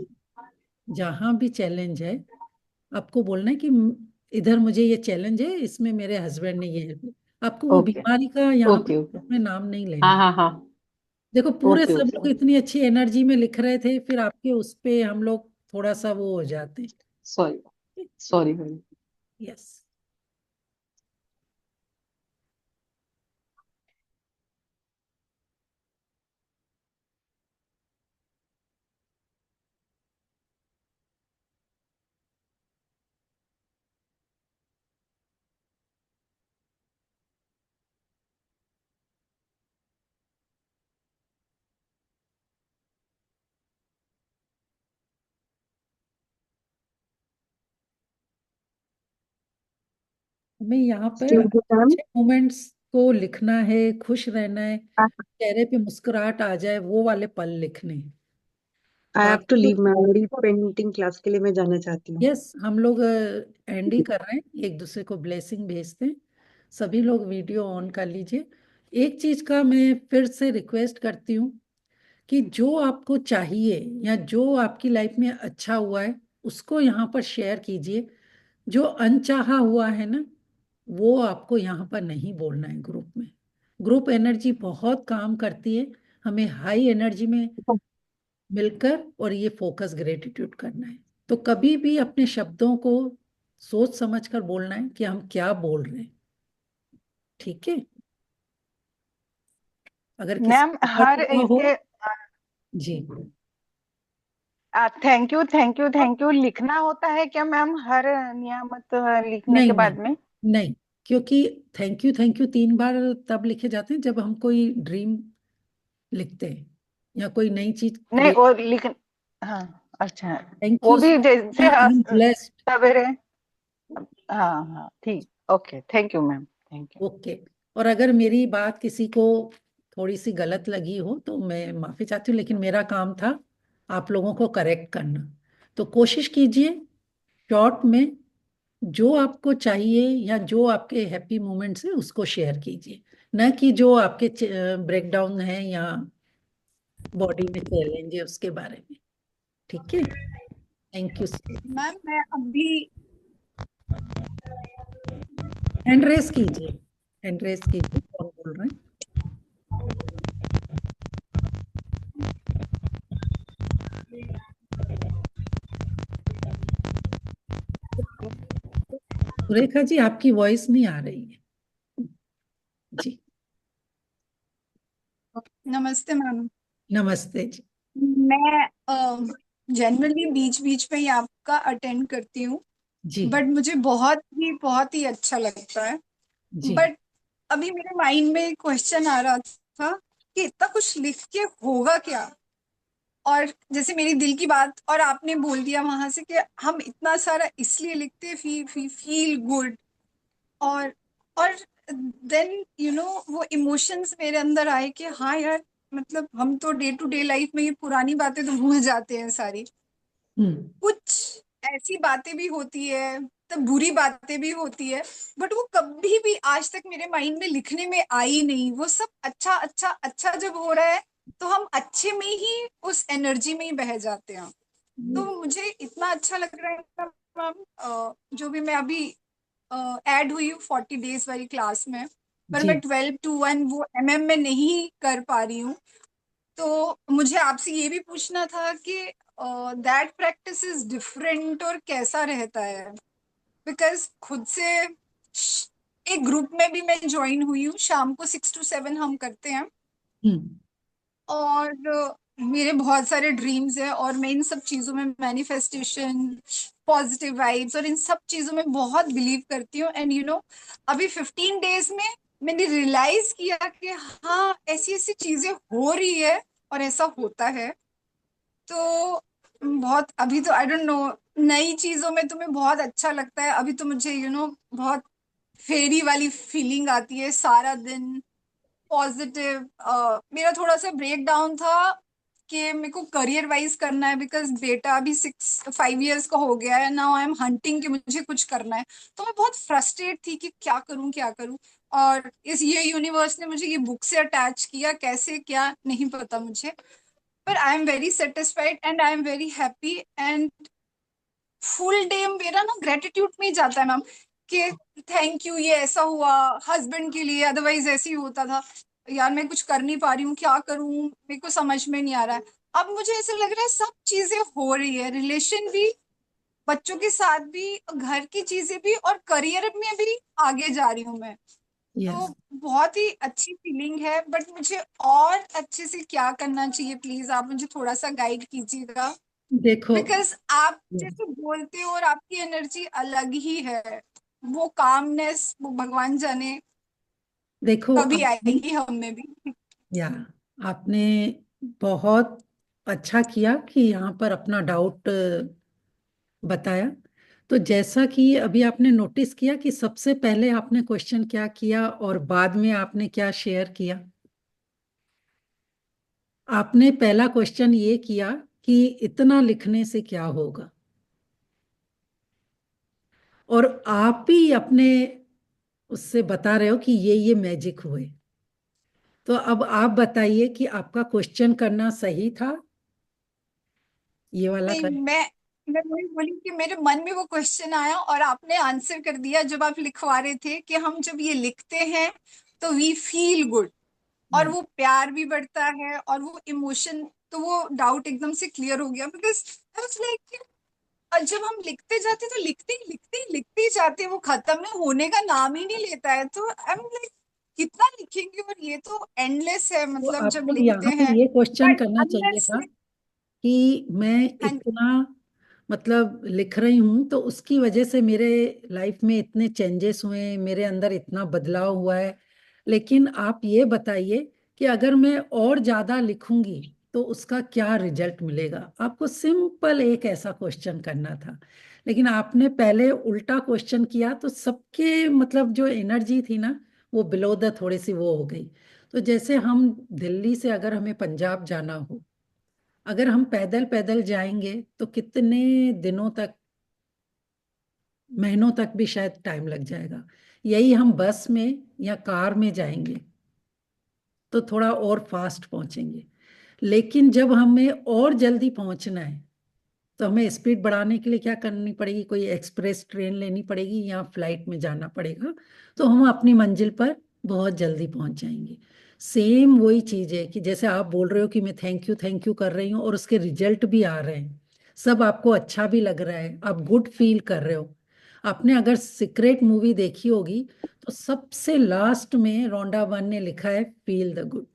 जहां भी चैलेंज है, आपको बोलना है कि इधर मुझे ये चैलेंज है, इसमें मेरे हस्बैंड ने ये help की। आपको वो ओके बीमारी का यहाँ ओके ओके। पर में नाम नहीं लेना हाँ है। हाँ हाँ। देखो पूरे ओके सब ओके। लोग इतनी अच्छी एनर्जी में लिख रहे थे, फिर आपके उस पे हम लोग थोड़ा सा वो हो जाते। Sorry, sorry ma'am. यस। हमें यहाँ पर Excuse me, ma'am. अच्छे मोमेंट्स को लिखना है, खुश रहना है, चेहरे पे मुस्कुराहट आ जाए, वो वाले पल लिखने हैं। I तो have to आप, leave मैं मेरी पेंटिंग क्लास के लिए मैं जाना चाहती हूँ। यस, हम लोग एंड ही कर रहे हैं, एक दूसरे को ब्लेसिंग भेजते हैं। सभी लोग वीडियो ऑन कर लीजिए। एक चीज का मैं फिर से रिक्वेस्ट करती हूँ कि जो आपको चाहिए या जो आपकी लाइफ में अच्छा हुआ है, उसको यहाँ पर शेयर कीजिए। जो अनचाहा हुआ है ना, वो आपको यहाँ पर नहीं बोलना है ग्रुप में। ग्रुप एनर्जी बहुत काम करती है, हमें हाई एनर्जी में मिलकर और ये फोकस ग्रेटिट्यूड करना है। तो कभी भी अपने शब्दों को सोच समझ कर बोलना है कि हम क्या बोल रहे हैं। ठीक है? अगर किसी मैम को हर हर्ट हुआ हो, इसके जी, thank you thank you thank you लिखना होता है क्या मैम, हर नियामत लिखने नहीं के नहीं बाद में? नहीं, क्योंकि थैंक यू 3 बार तब लिखे जाते हैं जब हम कोई ड्रीम लिखते हैं या कोई नई चीज नहीं क्रिएट। वो लिख, हाँ अच्छा, थैंक वो यू भी जैसे आई एम ब्लेस्ड। सवेरे, हाँ हाँ ठीक, okay thank you ma'am, thank you. Okay. और अगर मेरी बात किसी को थोड़ी सी गलत लगी हो तो मैं माफी चाहती हूँ, लेकिन मेरा काम था आप लोगों को करेक्ट करना। तो कोशिश कीजिए शॉर्ट में जो आपको चाहिए या जो आपके हैप्पी मोमेंट्स है उसको शेयर कीजिए, न कि जो आपके ब्रेकडाउन है या बॉडी में चैलेंज है उसके बारे में। ठीक है? Thank you. मैम मैं अभी हैंड रेस कीजिए, हैंड रेस कीजिए, कौन बोल रहे हैं? सुरेखा जी, आपकी वॉइस नहीं आ रही है जी। नमस्ते मैम। नमस्ते जी। मैं जनरली बीच बीच में ही आपका अटेंड करती हूँ, जी बट मुझे बहुत ही अच्छा लगता है। जी। बट अभी मेरे माइंड में क्वेश्चन आ रहा था कि इतना कुछ लिख के होगा क्या। और जैसे मेरी दिल की बात और आपने बोल दिया वहां से कि हम इतना सारा इसलिए लिखते फील गुड। और और देन वो इमोशंस मेरे अंदर आए कि हाँ यार, मतलब हम तो डे टू डे लाइफ में ये पुरानी बातें तो भूल जाते हैं सारी। हम्म कुछ ऐसी बातें भी होती है, तब बुरी बातें भी होती है, बट वो कभी भी आज तक मेरे माइंड में लिखने में आई नहीं। वो सब अच्छा अच्छा अच्छा जब हो रहा है तो हम अच्छे में ही उस एनर्जी में ही बह जाते हैं। तो मुझे इतना अच्छा लग रहा है मैम, जो भी मैं अभी ऐड हुई हूँ 40 डेज वाली क्लास में, पर मैं जी 12 to 1 वो में नहीं कर पा रही हूँ। तो मुझे आपसे ये भी पूछना था कि दैट प्रैक्टिस इज डिफरेंट और कैसा रहता है, बिकॉज खुद से एक ग्रुप में भी मैं ज्वाइन हुई हूँ, शाम को 6 to 7 हम करते हैं। हम्म और मेरे बहुत सारे ड्रीम्स हैं और मैं इन सब चीज़ों में मैनिफेस्टेशन पॉजिटिव वाइब्स और इन सब चीजों में बहुत बिलीव करती हूँ। एंड अभी 15 डेज में मैंने रियलाइज किया कि हाँ, ऐसी ऐसी चीजें हो रही है और ऐसा होता है। तो बहुत अभी तो आई डोंट नो, नई चीजों में तुम्हें बहुत अच्छा लगता है। अभी तो मुझे बहुत फेरी वाली फीलिंग आती है सारा दिन, पॉजिटिव। मेरा थोड़ा सा ब्रेक डाउन था कि मेरे को करियर वाइज करना है, बिकॉज बेटा अभी 5 years का हो गया है। नाउ आई एम हंटिंग कि मुझे कुछ करना है। तो मैं बहुत फ्रस्ट्रेट थी कि क्या करूं क्या करूं। और ये यूनिवर्स ने मुझे ये बुक से अटैच किया, कैसे क्या नहीं पता मुझे, पर I am very satisfied and I am very happy. And full day मेरा ना ग्रेटिट्यूड में ही जाता है मैम, कि थैंक यू, ये ऐसा हुआ हस्बैंड के लिए, अदरवाइज ऐसे ही होता था। यार मैं कुछ कर नहीं पा रही हूँ, क्या करूँ, मेरे को समझ में नहीं आ रहा है। अब मुझे ऐसा लग रहा है सब चीजें हो रही है, रिलेशन भी, बच्चों के साथ भी, घर की चीजें भी, और करियर में भी आगे जा रही हूँ मैं। तो यस। बहुत ही अच्छी फीलिंग है, बट मुझे और अच्छे से क्या करना चाहिए, प्लीज आप मुझे थोड़ा सा गाइड कीजिएगा। देखो। बिकॉज आप yes, जैसे बोलते हो और आपकी एनर्जी अलग ही है, वो कामनेस वो भगवान जाने देखो कभी आपने, आएगी हम में भी। या आपने बहुत अच्छा किया कि यहाँ पर अपना डाउट बताया। तो जैसा कि अभी आपने नोटिस किया कि सबसे पहले आपने क्वेश्चन क्या किया और बाद में आपने क्या शेयर किया। आपने पहला क्वेश्चन ये किया कि इतना लिखने से क्या होगा, और आप ही अपने उससे बता रहे हो कि ये मैजिक हुए। तो अब आप बताइए कि आपका क्वेश्चन करना सही था, ये वाला नहीं, कर। मैं वही बोली कि मेरे मन में वो क्वेश्चन आया और आपने आंसर कर दिया जब आप लिखवा रहे थे कि हम जब ये लिखते हैं तो वी फील गुड, और या वो प्यार भी बढ़ता है और वो इमोशन। तो वो डाउट एकदम से क्लियर हो गया, बिकॉज आई वाज लाइक, और जब हम लिखते जाते तो लिखते ही जाते, वो खत्म में होने का नाम ही नहीं लेता है। तो आई एम लाइक, कितना लिखेंगे, और ये तो एंडलेस है तो मतलब जब आपको लिखते यहाँ पे हैं। ये क्वेश्चन बट करना चाहिए अनलेस, था कि मैं हाँ इतना मतलब लिख रही हूँ तो उसकी वजह से मेरे लाइफ में इतने चेंजेस हुए हैं, मेरे अंदर इतना बदलाव हुआ है। लेकिन आप ये बताइए कि अगर मैं और ज्यादा लिखूंगी तो उसका क्या रिजल्ट मिलेगा। आपको सिंपल एक ऐसा क्वेश्चन करना था, लेकिन आपने पहले उल्टा क्वेश्चन किया तो सबके मतलब जो एनर्जी थी ना, वो बिलो द थोड़ी सी वो हो गई। तो जैसे हम दिल्ली से अगर हमें पंजाब जाना हो, अगर हम पैदल पैदल जाएंगे तो कितने दिनों तक, महीनों तक भी शायद टाइम लग जाएगा। यही हम बस में या कार में जाएंगे तो थोड़ा और फास्ट पहुंचेंगे। लेकिन जब हमें और जल्दी पहुंचना है तो हमें स्पीड बढ़ाने के लिए क्या करनी पड़ेगी, कोई एक्सप्रेस ट्रेन लेनी पड़ेगी या फ्लाइट में जाना पड़ेगा। तो हम अपनी मंजिल पर बहुत जल्दी पहुंच जाएंगे। सेम वही चीज है कि जैसे आप बोल रहे हो कि मैं थैंक यू कर रही हूँ और उसके रिजल्ट भी आ रहे हैं, सब आपको अच्छा भी लग रहा है, आप गुड फील कर रहे हो। आपने अगर सीक्रेट मूवी देखी होगी तो सबसे लास्ट में रोंडा वन ने लिखा है फील द गुड।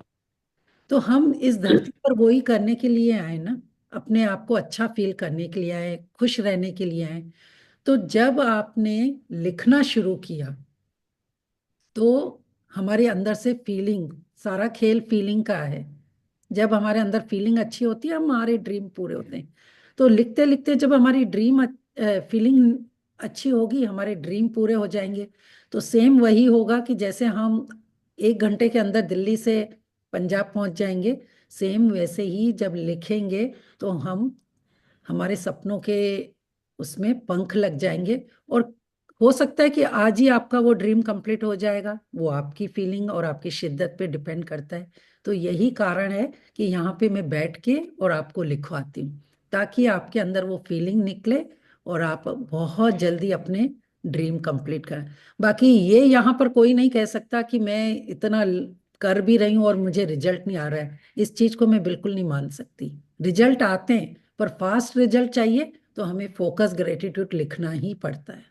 तो हम इस धरती पर वही करने के लिए आए ना, अपने आप को अच्छा फील करने के लिए आए, खुश रहने के लिए आए। तो जब आपने लिखना शुरू किया तो हमारे अंदर से फीलिंग, सारा खेल फीलिंग का है। जब हमारे अंदर फीलिंग अच्छी होती है हमारे ड्रीम पूरे होते हैं। तो लिखते लिखते जब हमारी ड्रीम फीलिंग अच्छी होगी, हमारे ड्रीम पूरे हो जाएंगे। तो सेम वही होगा कि जैसे हम 1 घंटे के अंदर दिल्ली से पंजाब पहुंच जाएंगे, सेम वैसे ही जब लिखेंगे तो हम हमारे सपनों के उसमें पंख लग जाएंगे। और हो सकता है कि आज ही आपका वो ड्रीम कंप्लीट हो जाएगा, वो आपकी फीलिंग और आपकी शिद्दत पे डिपेंड करता है। तो यही कारण है कि यहाँ पे मैं बैठ के और आपको लिखवाती हूँ, ताकि आपके अंदर वो फीलिंग निकले और आप बहुत जल्दी अपने ड्रीम कंप्लीट करें। बाकी ये यहाँ पर कोई नहीं कह सकता कि मैं इतना कर भी रही हूँ और मुझे रिजल्ट नहीं आ रहा है। इस चीज को मैं बिल्कुल नहीं मान सकती। रिजल्ट आते हैं, पर फास्ट रिजल्ट चाहिए तो हमें फोकस ग्रेटिट्यूड लिखना ही पड़ता है।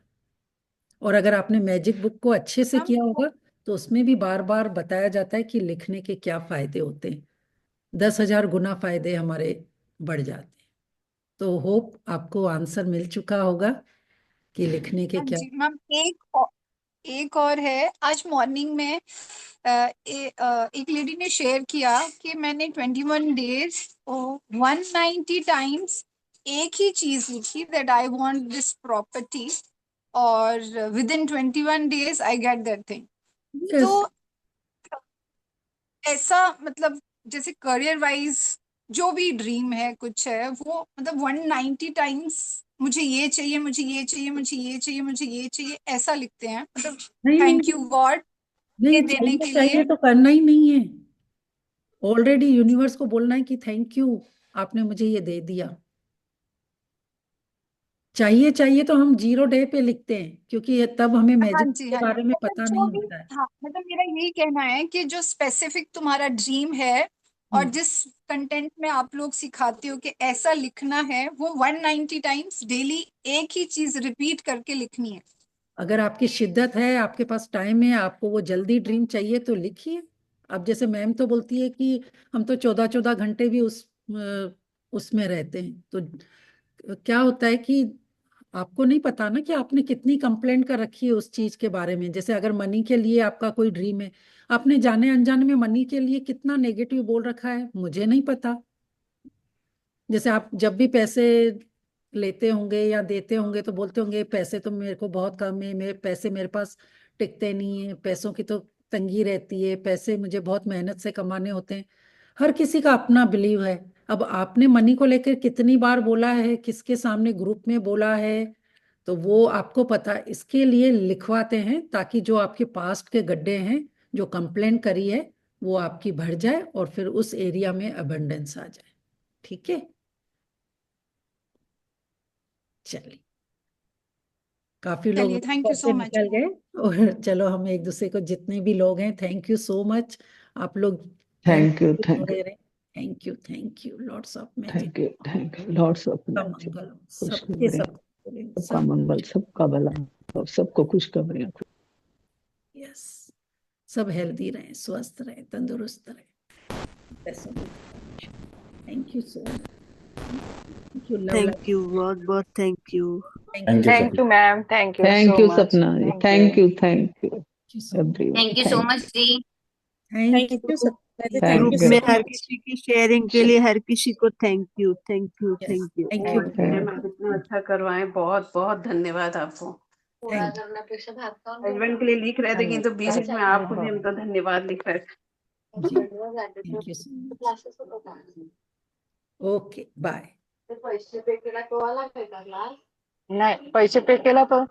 और अगर आपने मैजिक बुक को अच्छे से मैम, किया होगा तो उसमें भी बार बार बताया जाता है कि लिखने के क्या फायदे होते हैं। 10,000 गुना फायदे हमारे बढ़ जाते हैं। तो होप आपको आंसर मिल चुका होगा कि लिखने के हाँ क्या। जी मैम, एक और है। आज मॉर्निंग में एक लेडी ने शेयर किया कि मैंने 21 डेज 190 टाइम्स एक ही चीज लिखी, that I want this property, और within 21 days I get that thing. Yes, तो ऐसा मतलब जैसे करियर वाइज जो भी ड्रीम है कुछ है, वो मतलब 190 टाइम्स मुझे ये चाहिए, मुझे ये चाहिए, मुझे ये चाहिए, मुझे ये चाहिए, ऐसा लिखते हैं। मतलब नहीं नहीं थैंक यू गॉड नहीं, ये देने चाहिए के चाहिए लिए। तो करना ही नहीं है। ऑलरेडी यूनिवर्स को बोलना है कि थैंक यू, आपने मुझे ये दे दिया। चाहिए चाहिए तो हम 0 डे पे लिखते हैं, क्योंकि तब हमें हाँ मैजिक जी के हाँ जी, बारे में मतलब पता जो नहीं भी, होता है। हाँ मतलब मेरा यही कहना है कि जो स्पेसिफिक तुम्हारा ड्रीम है और हम्म। जिस कंटेंट में आप लोग सिखाते हो कि ऐसा लिखना है, वो 190 टाइम्स डेली एक ही चीज रिपीट करके लिखनी है। अगर आपकी शिद्दत है, आपके पास टाइम है, आपको वो जल्दी ड्रीम चाहिए तो लिखिए। अब जैसे मैम तो बोलती है कि हम तो 14-14 घंटे भी उसमें रहते हैं, तो क्या होता है कि आपको नहीं पता ना कि आपने कितनी कंप्लेंट कर रखी है उस चीज के बारे में। जैसे अगर मनी के लिए आपका कोई ड्रीम है, आपने जाने अनजाने में मनी के लिए कितना नेगेटिव बोल रखा है, मुझे नहीं पता। जैसे आप जब भी पैसे लेते होंगे या देते होंगे तो बोलते होंगे पैसे तो मेरे को बहुत कम है, मेरे पैसे मेरे पास टिकते नहीं है, पैसों की तो तंगी रहती है, पैसे मुझे बहुत मेहनत से कमाने होते हैं। हर किसी का अपना बिलीव है। अब आपने मनी को लेकर कितनी बार बोला है, किसके सामने ग्रुप में बोला है, तो वो आपको पता है। इसके लिए लिखवाते हैं ताकि जो आपके पास्ट के गड्ढे हैं, जो कंप्लेंट करी है, वो आपकी भर जाए और फिर उस एरिया में अबंडेंस आ जाए। ठीक है, चलिए, काफी लोग चलिए, थैंक घर यू से सो मच। निकल गए। और चलो, हम एक दूसरे को जितने भी लोग हैं, थैंक यू सो मच। आप लोग थैंक यू, कंटिन्यू थैंक जुड़े यू, रहे। Thank you lots of magic. Thank you, thank you, lords of सबका मैजिक। मंगल हो, सबके खुशखबरी, सब सबका सब। मंगल, सबका भला, और सबको खुशखबरियां। यस, सब हेल्दी रहे, स्वस्थ रहे, तंदुरुस्त रहे। Thank you so much. Thank you, love thank you, बहुत बहुत thank you. Thank thank you, you thank sir. You ma'am, thank you thank so you much, Sapna ji, thank you. Thank you, thank you so much. Everyone, thank you so thank much जी। Thank thank you you, Sapna ji, thank thank group you you, में सो हर much. किसी की sharing के लिए हर किसी को thank you, thank you, yes, thank you. Thank you, और मैम थैंक आप इतना अच्छा करवाएं, बहुत बहुत धन्यवाद आपको। थैंक हस्बैंड के लिए लिख रहे थे कि तो बीच बीच में आपको भी हम तो धन्यवाद लिख रहे थे। जी, thank you so much. Okay, bye. नाही, पैसे पे केला तो